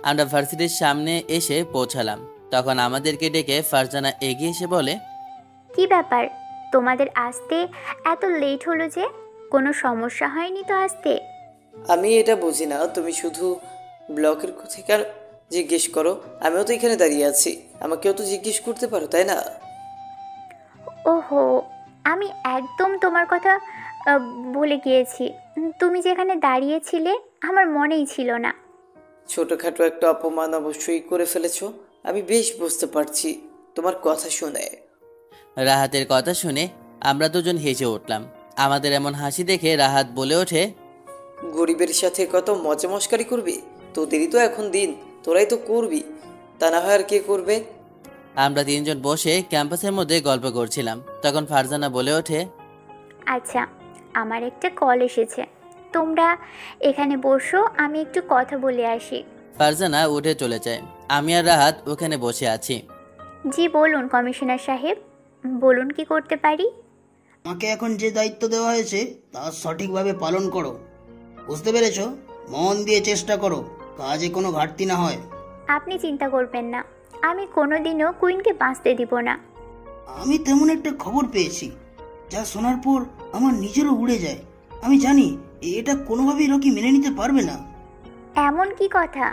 আমরা ভার্সিটির সামনে এসে পৌঁছালাম। তখন আমাদেরকে ডেকে ফারজানা এগিয়ে এসে বলে, কি ব্যাপার, তোমাদের আসতে এত লেট হলো যে? কোনো সমস্যা হয়নি তো আসতে? আমি এটা বুঝি না, তুমি শুধু ব্লকের কোথাকার জিজ্ঞেস করো। আমিও তো এখানে দাঁড়িয়ে আছি, আমাকেও তো জিজ্ঞেস করতে পারো, তাই না? ওহো, আমি একদম তোমার কথা ভুলে গিয়েছি। তুমি যেখানে দাঁড়িয়েছিলে আমার মনেই ছিল না। ছোটোখাটো একটা অপমান অবশ্যই করে ফেলেছো, আমি বেশ বুঝতে পারছি তোমার কথা শুনে। রাহাতের কথা শুনে আমরা দুজন হেসে উঠলাম। আমাদের এমন হাসি দেখে রাহাত বলে ওঠে, গরিবের সাথে কত মজা মস্কারি করবি? তোদেরই তো এখন দিন, তোরাই তো করবি, তা না হয় আর কে করবে? আমরা 3 জন বসে ক্যাম্পাসের মধ্যে গল্প করছিলাম। তখন ফারজানা বলে ওঠে, আচ্ছা, আমার একটা কল এসেছে, তোমরা এখানে বসো, আমি একটু কথা বলে আসি। ফারজানা উঠে চলে যায়। আমি আর রাহাত ওখানে বসে আছি। জি বলুন কমিশনার সাহেব, বলুন কি করতে পারি? আমাকে এখন যে দায়িত্ব দেওয়া হয়েছে তা সঠিকভাবে পালন করো, বুঝতে পেরেছো? মন দিয়ে চেষ্টা করো, কাজে কোনো ঘাটতি না হয়। আপনি চিন্তা করবেন না, আমি কোনোদিনও কুইনকে বাঁচতে দিব না। আমি তেমন একটা খবর পেয়েছি যা শোনার পর আমার নিজেরও উড়ে যায়। আমি জানি এটা কোনোভাবেই রকি মেনে নিতে পারবে না। এমন কি কথা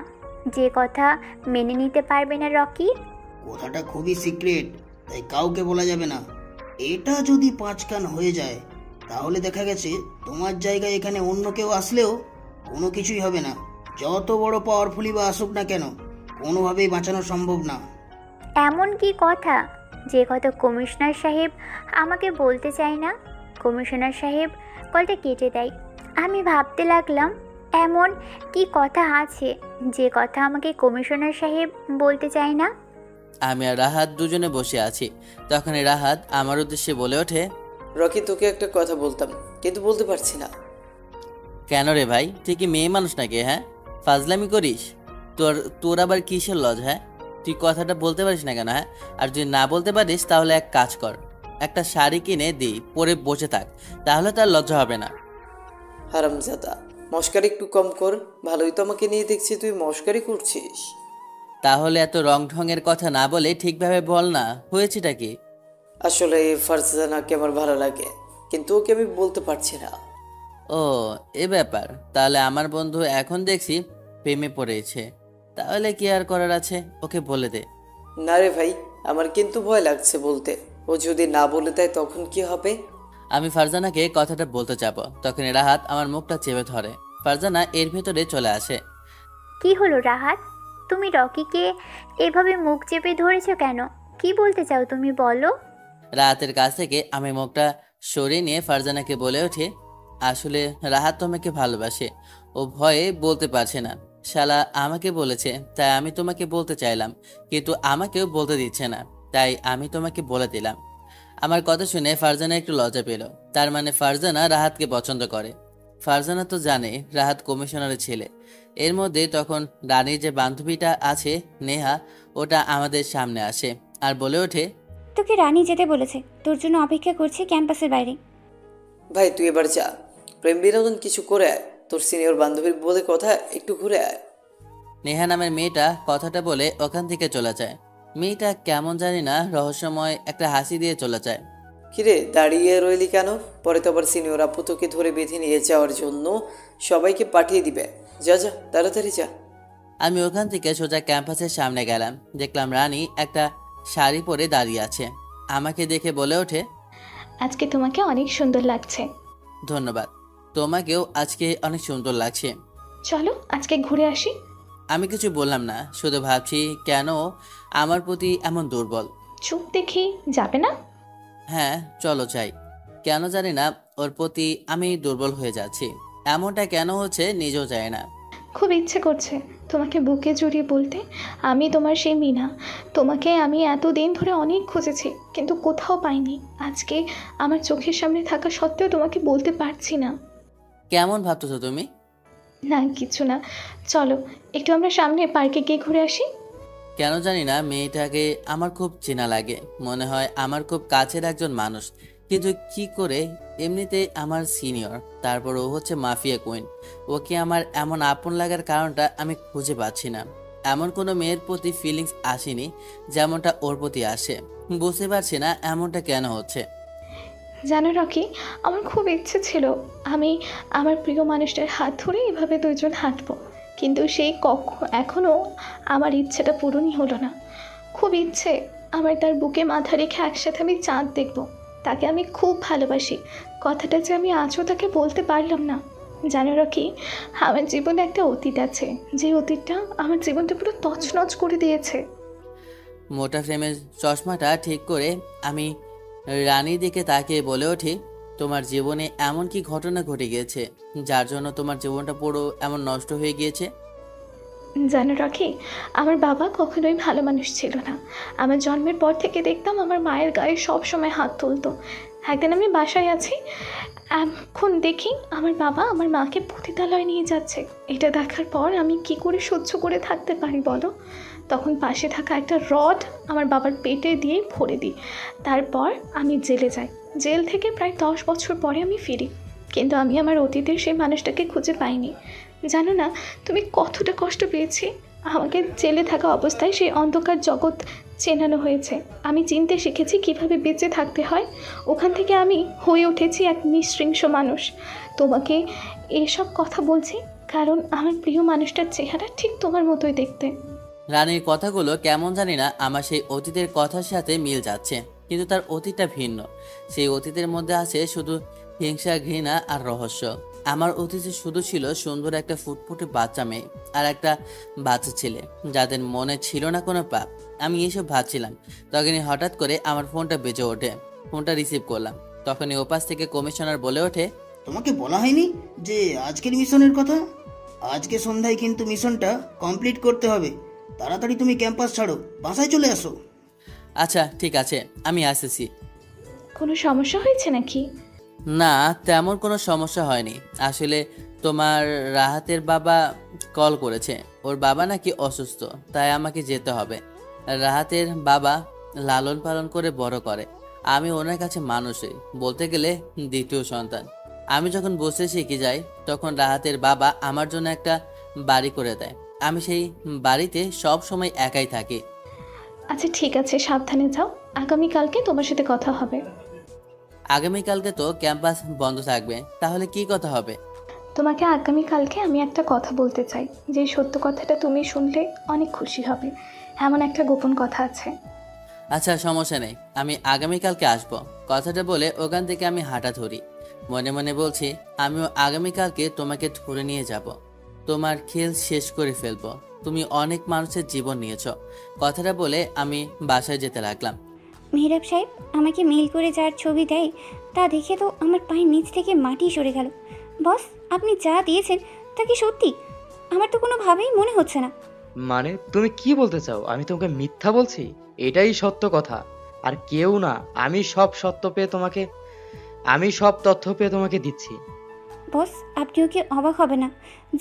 যে কথা মেনে নিতে পারবে না রকি? কথাটা খুবই সিক্রেট, তাই কাউকে বলা যাবে না। এটা যদি 5 কান হয়ে যায় তাহলে দেখা গেছে তোমার জায়গায় এখানে অন্য কেউ আসলেও কোনো কিছুই হবে না। যত বড় পাওয়ারফুলি বা আসুক না কেন, কোনোভাবেই বাঁচানো সম্ভব না। এমন কি কথা যে কথা কমিশনার সাহেব আমাকে বলতে চায় না? কমিশনার সাহেব কলটা কেটে দেয়। আমি ভাবতে লাগলাম এমন কি কথা আছে যে কথা আমাকে কমিশনার সাহেব বলতে চায় না। আমি আর রাহাত দুজনে বসে আছি। তখনই রাহাত আমার উদ্দেশ্যে বলে ওঠে, রকি, তোকে একটা কথা বলতাম কিন্তু বলতে পারছি না। কেন রে ভাই, তুই কি মেয়ে মানুষ নাকি? হ্যাঁ, ফাজলামি করিস? তোর তোর আবার কিসের লজ? হ্যাঁ, তুই কথাটা বলতে পারিস না কেন? হ্যাঁ, আর যদি না বলতে পারিস তাহলে এক কাজ কর, একটা শাড়ি কিনে দিই, পরে বসে থাক, তাহলে তার লজ্জা হবে না। হারামজাদা, মস্কারি একটু কম কর। ভালোই তো আমাকে নিয়ে দেখছি তুই মস্কারি করছিস। তাহলে এত রং ঢঙের কথা না বলে ঠিকভাবে বল না, হয়েছেটা কি? আসলে ফারজানাকে আমার ভালো লাগে, কিন্তু ওকে আমি বলতে পারছি না। ও, এ ব্যাপার। তাহলে আমার বন্ধু এখন দেখছি প্রেমে পড়েছে, তাহলে কি আর করার আছে, ওকে বলে দে। না রে ভাই, আমার কিন্তু ভয় লাগছে বলতে। ও যদি না বলে দেয় তখন কি হবে? আমি ফারজানাকে কথাটা বলতে যাব, তখন রাহাত আমার মুখটা চেপে ধরে। ফারজানা এর ভেতরে চলে আসে। কি হলো রাহাত, তুমি রকিকে এভাবে মুখ চেপে ধরেছো কেন? কি বলতে চাও তুমি, বলো। রাহাতের কাছ থেকে আমি মুখটা সরিয়ে নিয়ে ফারজানাকে বলে ওঠে, আসলে রাহাত তোমাকে ভালোবাসে, ও ভয়ে বলতে পারছে না। শালা আমাকে বলেছে, তাই আমি তোমাকে বলতে চাইলাম, কিন্তু আমাকেও বলতে দিচ্ছে না, তাই আমি তোমাকে বলে দিলাম। আমার কথা শুনে ফারজানা একটু লজ্জা পেল। তার মানে ফারজানা রাহাতকে পছন্দ করে। ফারজানা তো জানে রাহাত কমিশনারের ছেলে। এর মধ্যে তখন রানীর যে বান্ধবীটা আছে নেহা, ওটা আমাদের সামনে আসে আর বলে ওঠে, তোকে রানী যেতে বলেছে, তোর জন্য অপেক্ষা করছে ক্যাম্পাসের বাইরে। ভাই তুই এবার যা, প্রেম বিনোদন কিছু করে আয়। তোর সিনিয়র বান্ধবীর বলে কথা, একটু ঘুরে আয়। নেহা নামের মেয়েটা কথাটা বলে ওখান থেকে চলে যায়। মেয়েটা কেমন জানি না রহস্যময় একটা হাসি দিয়ে চলে যায়। কিরে দাঁড়িয়ে রইলি কেন? পরে তো আবার সিনিয়র আপু তোকে ধরে বেঁধে নিয়ে যাওয়ার জন্য সবাইকে পাঠিয়ে দিবে। যা যা, তাড়াতাড়ি যা। আমি ওখান থেকে সোজা ক্যাম্পাসের সামনে গেলাম। দেখলাম রানী একটা শাড়ি পরে দাঁড়িয়ে আছে। আমাকে দেখে বলে ওঠে, আজকে তোমাকে অনেক সুন্দর লাগছে। ধন্যবাদ, তোমাকেও আজকে অনেক সুন্দর লাগছে। চলো আজকে ঘুরে আসি। আমি কিছু বললাম না, শুধু ভাবছি কেন আমার প্রতি এমন দুর্বল। চুপ দেখি, যাবে না? হ্যাঁ চলো যাই। কেন জানি না ওর প্রতি আমি দুর্বল হয়ে যাচ্ছি। এমনটা কেন হচ্ছে নিজেও জানি না। খুব ইচ্ছে করছে তোমাকে বুকে জড়িয়ে বলতে, আমি তোমার সেই মিনা। তোমাকে আমি এতদিন ধরে অনেক খুঁজেছি, কিন্তু কোথাও পাইনি। আজকে আমার চোখের সামনে থাকা সত্ত্বেও তোমাকে বলতে পারছি না। কেমন ভাবতেছো তুমি? না কিছু না, চলো একটু আমরা সামনে পার্কে গিয়ে ঘুরে আসি। কেন জানি না মেয়েটাকে আমার খুব চেনা লাগে, মনে হয় আমার খুব কাছের একজন মানুষ। কিন্তু কি করে, এমনিতে আমার সিনিয়র, তারপর ও হচ্ছে মাফিয়া কুইন। ওকে আমার এমন আপন লাগার কারণটা আমি খুঁজে পাচ্ছি না। এমন কোনো মেয়ের প্রতি ফিলিংস আসেনি যেমনটা ওর প্রতি আসে। বুঝতে পারছি না এমনটা কেন হচ্ছে। জানো রকি, আমার খুব ইচ্ছে ছিল আমি আমার প্রিয় মানুষটার হাত ধরে এভাবে দুজন হাঁটবো, কিন্তু সেই এখনও আমার ইচ্ছেটা পূরণই হলো না। খুব ইচ্ছে আমার তার বুকে মাথা রেখে একসাথে আমি চাঁদ দেখব। তাকে আমি খুব ভালোবাসি, কথাটা যে আমি আজও তাকে বলতে পারলাম না। জানো রকি, আমার জীবনে একটা অতীত আছে, যে অতীতটা আমার জীবনটা পুরো তছনছ করে দিয়েছে। মোটা ফ্রেমের চশমাটা ঠিক করে আমি রানীর দিকে তাকিয়ে বলে ওঠি, তোমার জীবনে এমন কি ঘটনা ঘটে গিয়েছে যার জন্য তোমার জীবনটা পুরো এমন নষ্ট হয়ে গিয়েছে? জানো রকি, আমার বাবা কখনোই ভালো মানুষ ছিল না। আমার জন্মের পর থেকে দেখতাম আমার মায়ের গায়ে সব সময় হাত তুলতো। একদিন আমি বাসায় আছি, এখন দেখি আমার বাবা আমার মাকে পতিতালয়ে নিয়ে যাচ্ছে। এটা দেখার পর আমি কি করে সহ্য করে থাকতে পারি বলো? তখন পাশে থাকা একটা রড আমার বাবার পেটে দিয়ে ভরে দিই। তারপর আমি জেলে যাই। জেল থেকে প্রায় 10 বছর পরে আমি ফিরি, কিন্তু আমি আমার অতীতের সেই মানুষটাকে খুঁজে পাইনি। জানো না তুমি কতটা কষ্ট পেয়েছি। আমাকে জেলে থাকা অবস্থায় সেই অন্ধকার জগৎ চেনানো হয়েছে। আমি চিনতে শিখেছি কিভাবে বেঁচে থাকতে হয়। ওখান থেকে আমি হয়ে উঠেছি এক নিঃশৃঙ্খ মানুষ। তোমাকে এসব কথা বলছি কারণ আমার প্রিয় মানুষটার চেহারা ঠিক তোমার মতোই দেখতে। রানীর কথাগুলো কেমন জানি না আমার সেই অতীতের কথার সাথে মিল যাচ্ছে, কিন্তু তার অতীতটা ভিন্ন। সেই অতীতের মধ্যে আছে শুধু হিংসা, ঘৃণা আর রহস্য। আমার অতীতে শুধু ছিল সুন্দর একটা ফুটফুটে বাচ্চা মেয়ে আর একটা বাচ্চা ছেলে, যাদের মনে ছিল না কোনো পাপ। আমি এসব ভাবছিলাম, তখনই হঠাৎ করে আমার ফোনটা বেজে ওঠে। ফোনটা রিসিভ করলাম, তখনই ওপাশ থেকে কমিশনার বলে ওঠে, তোমাকে বলা হয়নি যে আজকের মিশনের কথা? আজকে সন্ধ্যায় কিন্তু মিশনটা কমপ্লিট করতে হবে। তাড়াতাড়ি তুমি ক্যাম্পাস ছাড়ো, বাসায় চলে আসো। আচ্ছা ঠিক আছে, আমি আসতেছি। কোনো সমস্যা হয়েছে নাকি? না, তেমন কোনো সমস্যা হয়নি। আসলে তোমার রাহাতের বাবা কল করেছে, ওর বাবা নাকি অসুস্থ, তাই আমাকে যেতে হবে। রাহাতের বাবা লালন পালন করে বড় করে, আমি ওনার কাছে মানুষই, বলতে গেলে দ্বিতীয় সন্তান। আমি যখন বসে শিখে যাই তখন রাহাতের বাবা আমার জন্য একটা বাড়ি করে দেয়। আমি সেই বাড়িতে সব সময় একাই থাকি। আচ্ছা ঠিক আছে, সাবধানে যাও। আগামীকালকে তোমার সাথে কথা হবে। আগামীকালকে তো ক্যাম্পাস বন্ধ থাকবে, তাহলে কি কথা হবে? তোমাকে আগামীকালকে আমি একটা কথা বলতে চাই, যে সত্য কথাটা তুমি শুনলে অনেক খুশি হবে। এমন একটা গোপন কথা আছে। আচ্ছা সমস্যা নেই, আমি আগামীকালকে আসবো। কথাটা বলে ওখান থেকে আমি হাঁটা ধরি। মনে মনে বলছি আমিও আগামীকালকে তোমাকে ধরে নিয়ে যাব, তোমার খেল শেষ করে ফেলবো। তুমি অনেক মানুষের জীবন নিয়েছো। কথাটা বলে আমি বাসায় যেতে লাগলাম। মেহরাব সাহেব আমাকে মেইল করে যার ছবি দেয় তা দেখে তো আমার পায়ের নিচ থেকে মাটি সরে গেল। বস, আপনি যা দিয়েছেন তা কি সত্যি? আমার তো কোনোভাবেই মনে হচ্ছে না। মানে তুমি কি বলতে চাও? আমি তোমাকে মিথ্যা বলছি? এটাই সত্য কথা, আর কেউ না। আমি সব তথ্য পেয়ে তোমাকে দিচ্ছি। বস, আপনিও কি অবাক হবে না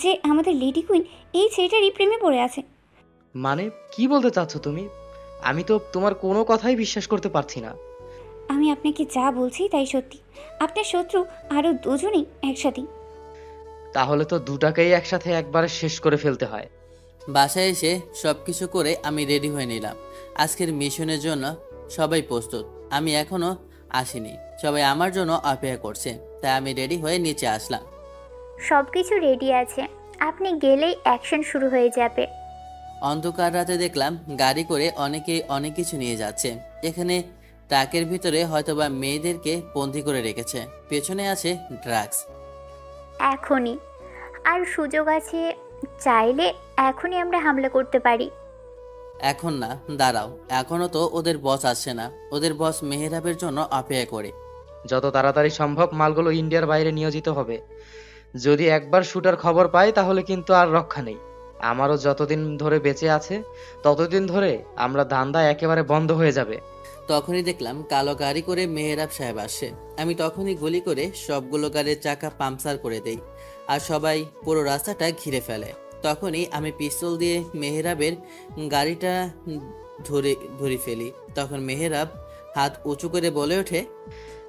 যে আমাদের লেডি কুইন এই ছেলেটারই প্রেমে পড়ে আছে? মানে কি বলতে চাচ্ছ তুমি? আমি তো তোমার কোনো কথাই বিশ্বাস করতে পারছি না। আমি আপনাকে যা বলছি তাই সত্যি। আপনার শত্রু আরও দুজনেই একসাথেই। তাহলে তো দুটাকেই একসাথে একবারে শেষ করে ফেলতে হয়। বাসায় এসে সব কিছু করে আমি রেডি হয়ে নিলাম। আজকের মিশনের জন্য সবাই প্রস্তুত। আমি এখনো আসিনি, সবাই আমার জন্য অপেক্ষা করছে, তাই আমি রেডি হয়ে নিচে আসলাম। সব কিছু রেডি আছে, আপনি গেলেই অ্যাকশন শুরু হয়ে যাবে। অন্ধকার রাতে দেখলাম গাড়ি করে অনেকে অনেক কিছু নিয়ে যাচ্ছে। এখানে ট্রাকের ভিতরে হয়তোবা মেয়েদেরকে বন্দি করে রেখেছে, পেছনে আছে ড্রাগস। এখনই আর সুযোগ আছে, চাইলে এখনই আমরা হামলা করতে পারি। এখন না, দাঁড়াও, এখনো তো ওদের বস আসছে না। ওদের বস মেহেরাবের জন্য অপেক্ষা করে। যত তাড়াতাড়ি সম্ভব মালগুলো ইন্ডিয়ার বাইরে নিয়োজিত হবে। যদি একবার শুটার খবর পাই তাহলে কিন্তু আর রক্ষা নেই। আমারও যতদিন ধরে বেঁচে আছে ততদিন ধরে আমরা ধান্দা একেবারে বন্ধ হয়ে যাবে। তখনই দেখলাম কালো গাড়ি করে মেহেরাব সাহেব আসে। আমি তখনই গুলি করে সবগুলো গাড়ির চাকা পাংচার করে দেই, আর সবাই পুরো রাস্তাটা ঘিরে ফেলে। তখনই আমি পিস্তল দিয়ে মেহেরাবের গাড়িটা ধরে ফেলি। তখন মেহেরাব হাত উঁচু করে বলে ওঠে,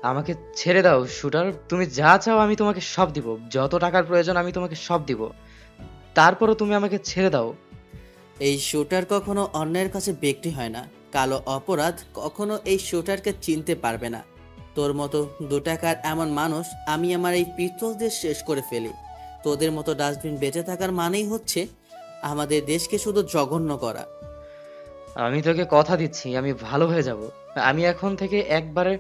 আমাকে ছেড়ে দাও শুটার, তুমি যা চাও আমি তোমাকে সব দিব। যত টাকার প্রয়োজন আমি তোমাকে সব দিব, তারপরও তুমি আমাকে ছেড়ে দাও। এই শুটার কখনো অন্যের কাছে বিক্রি হয় না। কালো অপরাধ কখনো এই শুটারকে চিনতে পারবে না। তোর মতো 2 টাকার এমন মানুষ আমি আমার এই পিস্তল দিয়ে শেষ করে ফেলি। তোদের মতো ডাস্টবিন বেঁচে থাকার মানেই হচ্ছে আমাদের দেশকে শুধু জঘন্য করা। আমি তোকে কথা দিচ্ছি আমি ভালো হয়ে যাব। আমি এখন থেকে একবারে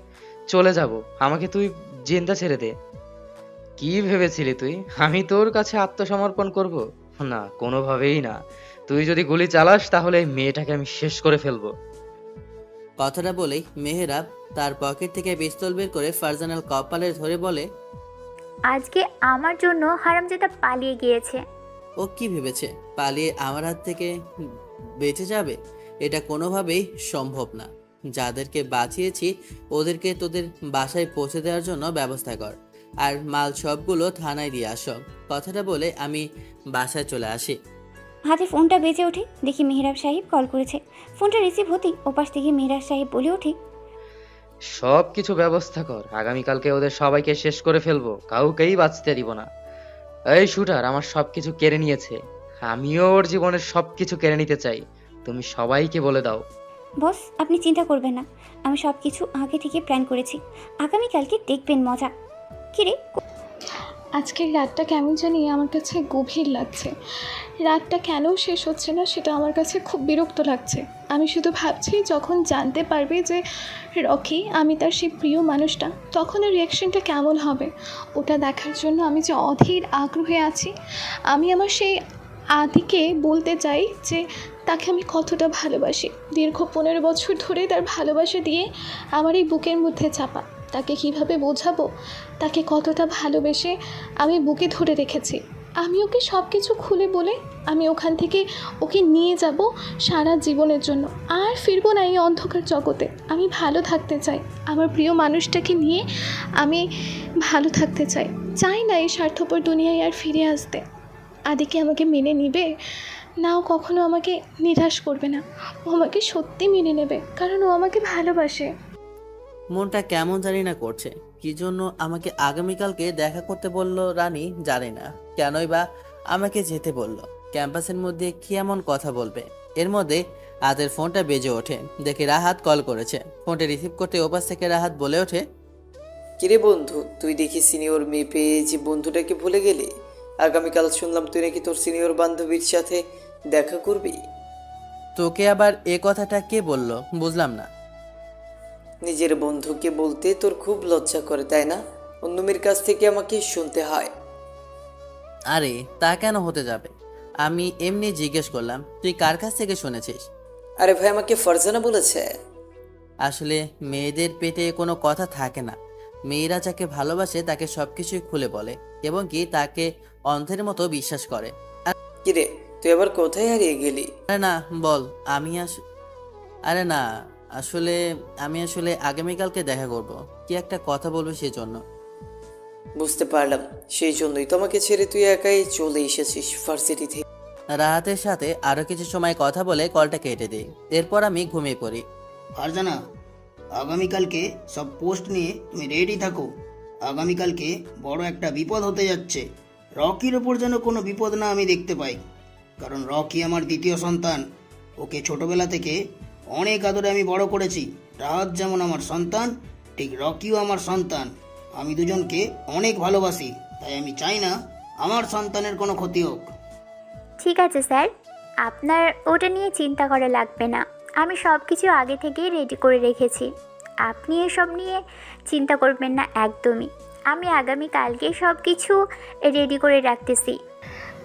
চলে যাব, আমাকে তুই জিন্দা ছেড়ে দে। কি ভেবেছিলি তুই আমি তোর কাছে আত্মসমর্পণ করব? না, কোনোভাবেই না। তুই যদি গুলি চালাস তাহলে এই মেয়েটাকে আমি শেষ করে ফেলবো। কথাটা বলেই মেহেরাব তার পকেট থেকে পিস্তল বের করে ফারজানার কপালে ধরে বলে, আজকে আমার জন্য হারামজাদা পালিয়ে গিয়েছে। ও কি ভেবেছে পালিয়ে আমার হাত থেকে বেঁচে যাবে? এটা কোনোভাবেই সম্ভব না। যাদেরকে বাঁচিয়েছি ওদেরকে তোদের বাসায় পৌঁছে দেওয়ার জন্য ব্যবস্থা কর, আর মাল সবগুলো থানায় দিয়ে আসো। কথাটা বলে আমি বাসায় চলে আসি। হাতে ফোনটা বেজে ওঠে, দেখি মেহরাব সাহেব কল করেছে। ফোনটা রিসিভ হতেই ওপাশ থেকে মেহরাব সাহেব বলে ওঠে, সব কিছু ব্যবস্থা কর, আগামীকালকে ওদের সবাইকে শেষ করে ফেলবো, কাউকেই বাঁচতে দিব না। এই শুটার আমার সবকিছু কেড়ে নিয়েছে, আমিও ওর জীবনের সবকিছু কেড়ে নিতে চাই। তুমি সবাইকে বলে দাও। বস, আপনি চিন্তা করবেন না, আমি সব কিছু আগে থেকে প্ল্যান করেছি। আগামীকালকে দেখবেন মজা। কিরে, আজকের রাতটা কেমন জানি আমার কাছে গভীর লাগছে। রাতটা কেন শেষ হচ্ছে না সেটা আমার কাছে খুব বিরক্ত লাগছে। আমি শুধু ভাবছি যখন জানতে পারবে যে রকি আমি তার সেই প্রিয় মানুষটা, তখন ওর রিয়াকশনটা কেমন হবে ওটা দেখার জন্য আমি যে অধীর আগ্রহে আছি। আমি আমার সেই আদিকে বলতে চাই যে তাকে আমি কতটা ভালোবাসি। দীর্ঘ 15 বছর ধরে তার ভালোবাসা দিয়ে আমার এই বুকের মধ্যে চাপা। তাকে কিভাবে বোঝাবো তাকে কতটা ভালোবেসে আমি বুকে ধরে রেখেছি। আমি ওকে সব কিছু খুলে বলে আমি ওখান থেকে ওকে নিয়ে যাব সারা জীবনের জন্য, আর ফিরবো না এই অন্ধকার জগতে। আমি ভালো থাকতে চাই, আমার প্রিয় মানুষটাকে নিয়ে আমি ভালো থাকতে চাই। চাই না এই স্বার্থপর দুনিয়ায় আর ফিরে আসতে। আদিকে আমাকে মেনে নিবে না, ও কখনো আমাকে নিরাশ করবে না, ও আমাকে সত্যি মেনে নেবে, কারণ ও আমাকে ভালোবাসে। মনটা কেমন জানি না করছে। কি জন্য আমাকে আগামীকালকে দেখা করতে বলল রানী জানি না, কেনই বা আমাকে যেতে বলল। ক্যাম্পাসের মধ্যে কি এমন কথা বলবে? এর মধ্যে রাহাতের ফোনটা বেজে ওঠে। দেখে রাহাত কল করেছে। ফোনটা রিসিভ করতে ওপাশ থেকে রাহাত বলে ওঠে, কিরে বন্ধু, তুই দেখি সিনিয়র মেয়ে পেয়ে যে বন্ধুটাকে ভুলে গেলি? আগামীকাল শুনলাম তুই নাকি তোর সিনিয়র বান্ধবীর সাথে দেখা করবি। তোকে আবার এ কথাটা কে বলল বুঝলাম না। নিজের বন্ধুকে বলতে তোর খুব লজ্জা করে তাই না? অন্য মেয়ের কাছ থেকে আমাকে শুনতে হয়। আরে তা কেন হতে যাবে? আমি এমনি জিজ্ঞেস করলাম, তুই কার কাছ থেকে শুনেছিস? আরে ভাই, আমাকে ফারজানা বলেছে। আসলে মেয়েদের পেটে কোনো কথা থাকে না। মেয়েরা যাকে ভালোবাসে তাকে সবকিছুই খুলে বলে এবং কি তাকে অন্ধের মতো বিশ্বাস করে। কিরে, তুই আবার কোথায় হারিয়ে গেলি? আরে না বল, আরে না আসলে আমি আগামীকালকে দেখা করব। কি একটা কথা বলবো সেই জন্য। বুঝতে পারলাম, সেই জন্যই তোমাকে ছেড়ে তুই একাই চলে এসেছিস ভার্সিটি থেকে। রাহাতের সাথে আরো কিছু সময় কথা বলে কলটা কেটে দিই। এরপর আমি ঘুমিয়ে পড়ি। ফারজানা, আগামীকালকে সব পোস্ট নিয়ে তুমি রেডি থাকো। আগামীকালকে বড় একটা বিপদ হতে যাচ্ছে। রকির ওপর যেন কোনো বিপদ না আমি দেখতে পাই, কারণ রকি আমার দ্বিতীয় সন্তান। ওকে ছোটবেলা থেকে অনেক আদরে আমি বড় করেছি। রাহাত যেমন আমার সন্তান, ঠিক রকিও আমার সন্তান। আমি দুজনকে অনেক ভালোবাসি, তাই আমি চাই না আমার সন্তানের কোনো ক্ষতি হোক। ঠিক আছে স্যার, আপনার ওটা নিয়ে চিন্তা করা লাগবে না। আমি সব কিছু আগে থেকেই রেডি করে রেখেছি। আপনি এসব নিয়ে চিন্তা করবেন না একদমই। আমি আগামীকালকে সব কিছু রেডি করে রাখতেছি।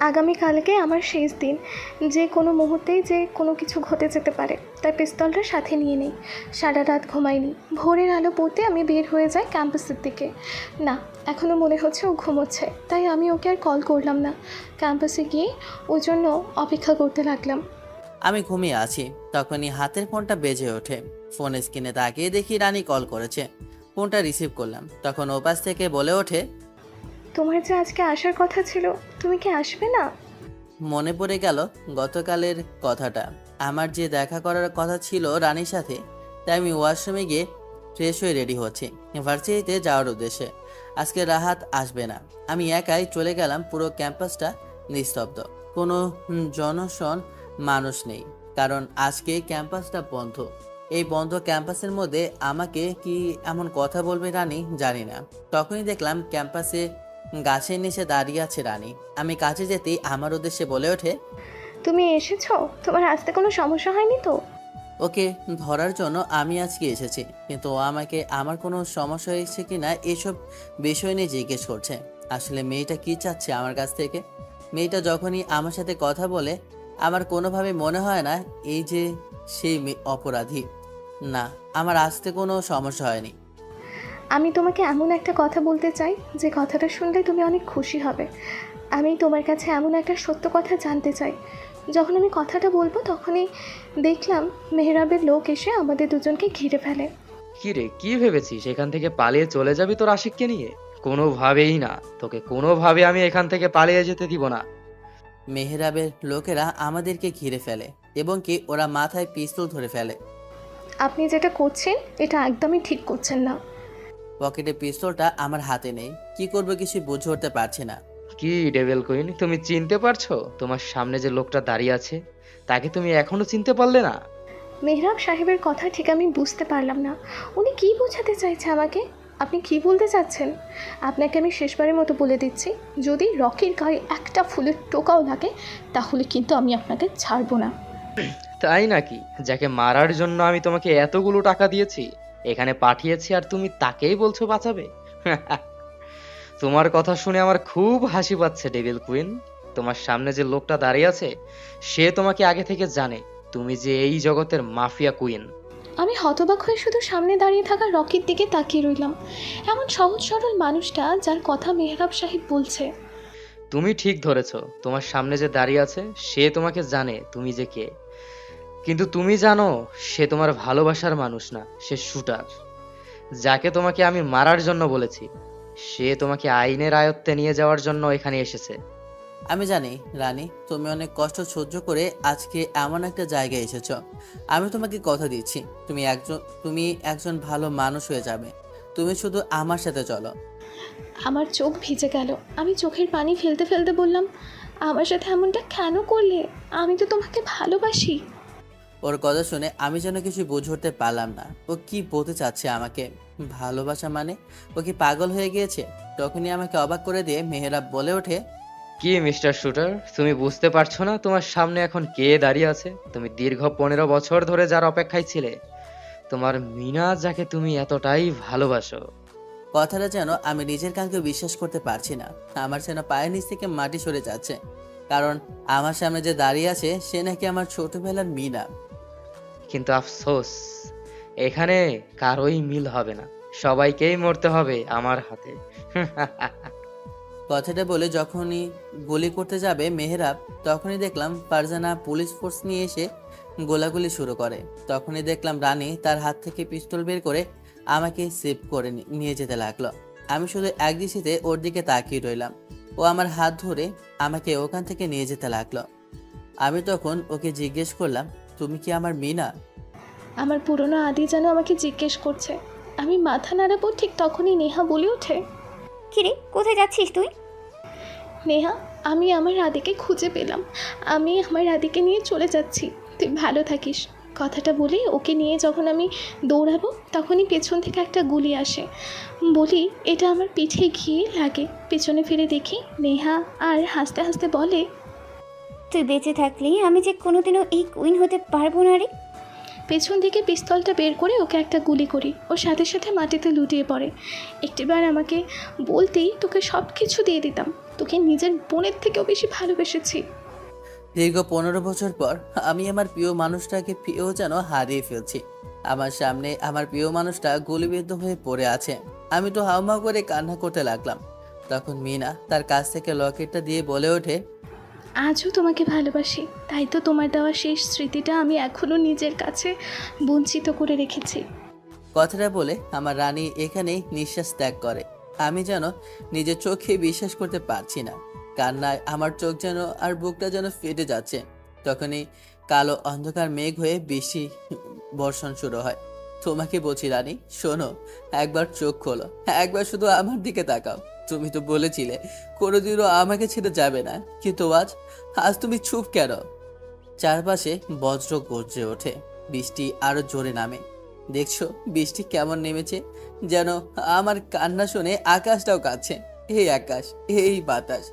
আগামীকালকে আমার শেষ দিন, যে কোনো মুহূর্তেই যে কোনো কিছু ঘটে যেতে পারে, তাই পিস্তলটা সাথে নিয়ে নিই। সারা রাত ঘুমাইনি। ভোরের আলো পড়তে আমি বের হয়ে যাই ক্যাম্পাসের দিকে। না, এখনও মনে হচ্ছে ও ঘুমোচ্ছে, তাই আমি ওকে আর কল করলাম না। ক্যাম্পাসে গিয়ে ওর জন্য অপেক্ষা করতে লাগলাম। আমি ঘুমিয়ে আছি, তখনই হাতের ফোনটা বেজে ওঠে। ফোনের স্ক্রিনে তাকিয়ে দেখি রানী কল করেছে। ফোনটা রিসিভ করলাম, তখন ওপাশ থেকে বলে ওঠে, তোমার যে আজকে আসার কথা ছিল, তুমি কি আসবে না? মনে পড়ে গেল গতকালের কথাটা। আমার যে দেখা করার কথা ছিল রানীর সাথে, তাই আমি ওয়াশরুমে গিয়ে ফ্রেশ হয়ে রেডি হচ্ছি ভার্সিটিতে যাওয়ার উদ্দেশ্যে। আজকে রাহাত আসবে না। আমি একাই চলে গেলাম। পুরো ক্যাম্পাসটা নিস্তব্ধ, কোনো জনশন মানুষ নেই, কারণ আজকে ক্যাম্পাসটা বন্ধ। এই বন্ধ ক্যাম্পাসের মধ্যে আমাকে কি এমন কথা বলবে রানী জানি না। তখনই দেখলাম ক্যাম্পাসে গাছের নিচে দাঁড়িয়ে আছে রানী। আমি কাছে যেতেই আমার উদ্দেশ্যে বলে ওঠে, তুমি এসেছো? তোমার আসতে কোনো সমস্যা হয়নি তো? ওকে ধরার জন্য আমি আজকে এসেছি, কিন্তু ও আমাকে আমার কোনো সমস্যা হয়েছে কি না এসব বিষয় নিয়ে জিজ্ঞেস করছে। আসলে মেয়েটা কি চাচ্ছে আমার কাছ থেকে? মেয়েটা যখনই আমার সাথে কথা বলে আমার কোনোভাবে মনে হয় না এই যে সেই অপরাধী। না, আমার আসতে কোনো সমস্যা হয়নি। আমি তোমাকে এমন একটা কথা বলতে চাই যে কথাটা শুনলে তুমি অনেক খুশি হবে। আমি তোমার কাছে এমন একটা সত্য কথা জানতে চাই। যখন আমি কথাটা বলবো তখনই দেখলাম মেহরাবের লোক এসে আমাদের দুজনকে ঘিরে ফেলে। কি রে, কি ভেবেছিস এখান থেকে পালিয়ে চলে যাবি তোর আশিককে নিয়ে? কোনোভাবেই না, তোকে কোনোভাবে আমি এখান থেকে পালিয়ে যেতে দিব না। মেহরাবের লোকেরা আমাদেরকে ঘিরে ফেলে এবং কি ওরা মাথায় পিস্তল ধরে ফেলে। আপনি যেটা করছেন এটা একদমই ঠিক করছেন না। পকেটে পিস্তলটা আমার হাতে নেই, কি করব কিছু বুঝে উঠতে পারছি না। কি ডেভিল কুইন, তুমি চিনতে পারছো তোমার সামনে যে লোকটা দাঁড়িয়ে আছে তাকে তুমি এখনো চিনতে পারলে না? মেহরাব সাহেবের কথা ঠিক আমি বুঝতে পারলাম না। উনি কি বোঝাতে চাইছে আমাকে? আপনি কি বলতে চাচ্ছেন? আপনাকে আমি শেষবারের মতো বলে দিচ্ছি, যদি রকির গায়ে একটা ফুলের টোকাও লাগে তাহলে কিন্তু আমি আপনাকে ছাড়বো না। তাই নাকি? যাকে মারার জন্য আমি তোমাকে এতগুলো টাকা দিয়েছি, এখানে পাঠিয়েছি, আর তুমি তাকেই বলছো বাঁচাবে? তোমার কথা শুনে আমার খুব হাসি পাচ্ছে ডেভিল কুইন। তোমার সামনে যে লোকটা দাঁড়িয়ে আছে সে তোমাকে আগে থেকে জানে তুমি যে এই জগতের মাফিয়া কুইন। আমি হতবাক হয়ে শুধু সামনে দাঁড়িয়ে থাকা রকির দিকে তাকিয়ে রইলাম। এমন সহজ সরল মানুষটা যার কথা মেহরাব সাহেব বলছে। তুমি ঠিক ধরেছ, তোমার সামনে যে দাঁড়িয়ে আছে সে তোমাকে জানে তুমি যে কে, কিন্তু তুমি জানো সে তোমার ভালোবাসার মানুষ না, সে শুটার। যাকে তোমাকে আমি মারার জন্য বলেছি সে তোমাকে আইনের আয়ত্তে নিয়ে যাওয়ার জন্য এখানে এসেছে। আমি জানি রানী, তুমি অনেক কষ্ট সহ্য করে আজকে এমন একটা জায়গায় এসেছো। আমি তোমাকে কথা দিচ্ছি, তুমি একজন ভালো মানুষ হয়ে যাবে। তুমি শুধু আমার সাথে চলো। আমার চোখ ভিজে গেল। আমি চোখের পানি ফেলতে ফেলতে বললাম, আমার সাথে এমনটা কেন করলে? আমি তো তোমাকে ভালোবাসি। ওর কথা শুনে আমি যেন কিছু বুঝে উঠতে পারলাম না। ও কি বলতে চাচ্ছে আমাকে? ভালোবাসা মানে? ও কি পাগল হয়ে গিয়েছে? তখনই আমাকে অবাক করে দিয়ে মেহেরাব বলে ওঠে, কি মিস্টার শুটার, তুমি বুঝতে পারছো না তোমার সামনে এখন কে দাঁড়িয়ে আছে? তুমি দীর্ঘ 15 বছর ধরে যার অপেক্ষায় ছিলে, তোমার মিনা, যাকে তুমি এতটাই ভালোবাসো। কথাটা যেন আমি নিজের কানকে বিশ্বাস করতে পারছি না। আমার যেন পায়ের নিচ থেকে মাটি সরে যাচ্ছে, কারণ আমার সামনে যে দাঁড়িয়ে আছে সে নাকি আমার ছোটবেলার মিনা। কিন্তু আফসোস, এখানে কারোই মিল হবে না, সবাইকেই মরতে হবে আমার হাতে। কথাটা বলে যখনই গুলি করতে যাবে মেহেরাব, তখনই দেখলাম ফারজানা পুলিশ ফোর্স নিয়ে এসে গোলাগুলি শুরু করে। তখনই দেখলাম রানী তার হাত থেকে পিস্তল বের করে আমাকে সেভ করে নিয়ে যেতে লাগলো। আমি শুধু এক দৃষ্টিতে ওর দিকে তাকিয়ে রইলাম। ও আমার হাত ধরে আমাকে ওখান থেকে নিয়ে যেতে লাগলো। আমি তখন ওকে জিজ্ঞেস করলাম, তুমি কি আমার মিনা? আমার পুরনো আদি যেন আমাকে জিজ্ঞেস করছে। আমি মাথা নাড়াবো, ঠিক তখনই নেহা বলে ওঠে, কিরে, কোথায় যাচ্ছিস তুই? নেহা, আমি আমার আদিকে খুঁজে পেলাম। আমি আমার আদিকে নিয়ে চলে যাচ্ছি, তুই ভালো থাকিস। কথাটা বলে ওকে নিয়ে যখন আমি দৌড়াবো তখনই পেছন থেকে একটা গুলি আসে। বলি, এটা আমার পিঠে গিয়ে লাগে। পেছনে ফিরে দেখি নেহা আর হাসতে হাসতে বলে, তুই বেঁচে থাকলেই আমি যে কোনোদিনও এই কুইন হতে পারবো না রে। পেছন থেকে পিস্তলটা বের করে ওকে একটা গুলি করি। ওর সাথে সাথে মাটিতে লুটিয়ে পড়ে। একটিবার আমাকে বলতেই তোকে সব কিছু দিয়ে দিতাম, তোকে নিজের বোনের থেকেও বেশি ভালোবেসেছি। দীর্ঘ 15 বছর পর আমি আমার প্রিয় মানুষটাকে পেয়েও যেন হারিয়ে ফেলছি। আমার সামনে আমার প্রিয় মানুষটা গুলিবিদ্ধ হয়ে পড়ে আছে। আমি তো হাউমাউ করে কান্না করতে লাগলাম। তখন মিনা তার কাছ থেকে লকেটটা দিয়ে বলে ওঠে, আজও তোমাকে ভালোবাসি, তাই তো তোমার দেওয়া শেষ স্মৃতিটা আমি এখনও নিজের কাছে বঞ্চিত করে রেখেছি। কথাটা বলে আমার রানী এখানেই নিঃশ্বাস ত্যাগ করে। আমি যেন নিজের চোখে বিশ্বাস করতে পারছি না। কান্নায় আমার চোখ যেন আর বুকটা যেন ফেটে যাচ্ছে। তখনই কালো অন্ধকার মেঘ হয়ে বৃষ্টি বর্ষণ শুরু হয়। তোমাকে বলছি রানী, শোনো, একবার চোখ খোলো, একবার শুধু আমার দিকে তাকাও। তুমি তো বলেছিলে কোনোদিনও আমাকে ছেড়ে যাবে না, কিন্তু আজ আজ তুমি চুপ কেন? চারপাশে বজ্র গর্জে ওঠে, বৃষ্টি আরো জোরে নামে। দেখছো বৃষ্টি কেমন নেমেছে? যেন আমার কান্না শুনে আকাশটাও কাঁদছে। এই আকাশ, এই বাতাস,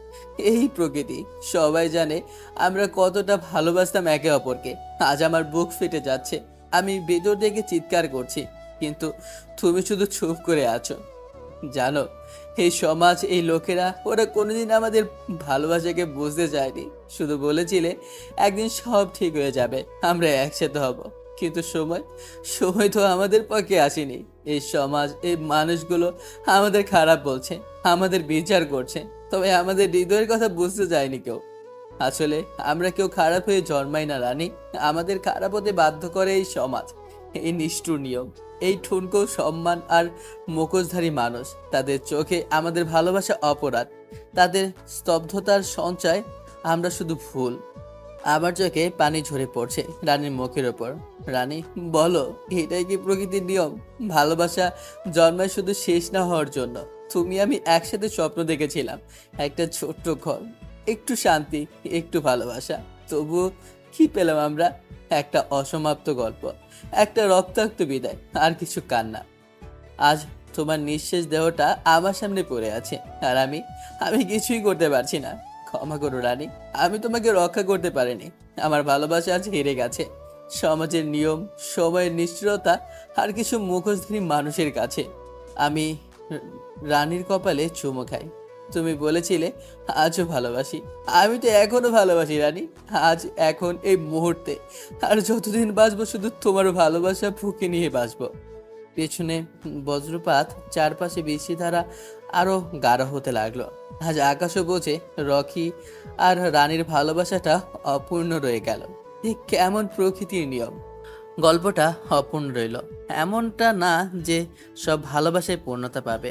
এই প্রকৃতি সবাই জানে আমরা কতটা ভালোবাসতাম একে অপরকে। আজ আমার বুক ফেটে যাচ্ছে, আমি ভেতর থেকে চিৎকার করছি, কিন্তু তুমি শুধু চুপ করে আছো। জানো, এই সমাজ, এই লোকেরা, ওরা কোনোদিন আমাদের ভালোবাসাকে বুঝতে চায়নি। শুধু বলেছিলে একদিন সব ঠিক হয়ে যাবে, আমরা একসাথে হব। কিন্তু সময় সময় তো আমাদের পক্ষে আসেনি। এই সমাজ, এই মানুষগুলো আমাদের খারাপ বলছে, আমাদের বিচার করছে, তবে আমাদের হৃদয়ের কথা বুঝতে যায়নি কেউ। আসলে আমরা কেউ খারাপ হয়ে জন্মাই না রানী, আমাদের খারাপ হতে বাধ্য করে এই সমাজ, এই নিষ্ঠুর নিয়ম, এই ঠুনকো সম্মান আর মুখোশধারী মানুষ। তাদের চোখে আমাদের ভালোবাসা অপরাধ, তাদের স্তব্ধতার সঞ্চয় আমরা শুধু ভুল। আমার চোখে পানি ঝরে পড়ছে রানীর মুখের ওপর। রানী, বলো, এটাই কি প্রকৃতির নিয়ম? ভালোবাসা জন্মায় শুধু শেষ না হওয়ার জন্য। তুমি আমি একসাথে স্বপ্ন দেখেছিলাম, একটা ছোট্ট ঘর, একটু শান্তি, একটু ভালোবাসা। তবুও কি পেলাম আমরা? একটা অসমাপ্ত গল্প, একটা রক্তাক্ত বিদায়, আর কিছু কান্না। আজ তোমার নিঃশেষ দেহটা আমার সামনে পড়ে আছে, আর আমি কিছুই করতে পারছি না। ক্ষমা করো রানী, আমি তোমাকে রক্ষা করতে পারিনি। আমার ভালোবাসা আজ হেরে গেছে সমাজের নিয়ম, সময়ের নিষ্ঠুরতা আর কিছু মুখোশধারী মানুষের কাছে। আমি রানীর কপালে চুমো খাই। তুমি বলেছিলে আজও ভালোবাসি, আমি তো এখনো ভালোবাসি রানী, আজ, এখন, এই মুহূর্তে। আর যতদিন বাঁচবো শুধু তোমার ভালোবাসা বুকে নিয়ে বাঁচবো। পেছনে বজ্রপাত, চারপাশে বৃষ্টিধারা আরো গাঢ় হতে লাগলো। আজ আকাশও বোঝে রকি আর রানীর ভালোবাসাটা অপূর্ণ রয়ে গেল। এ কেমন প্রকৃতির নিয়ম! গল্পটা অপূর্ণ রইল। এমনটা না যে সব ভালোবাসায় পূর্ণতা পাবে,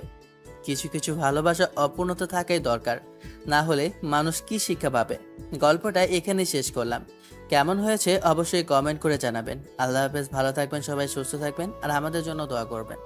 কিছু কিছু ভালোবাসা অপূর্ণতা থাকাই দরকার, না হলে মানুষ কি শিক্ষা পাবে। গল্পটা এখানে শেষ করলাম। কেমন হয়েছে অবশ্যই কমেন্ট করে জানাবেন। আল্লাহ হাফেজ, ভালো থাকবেন সবাই, সুস্থ থাকবেন আর আমাদের জন্য দোয়া করবেন।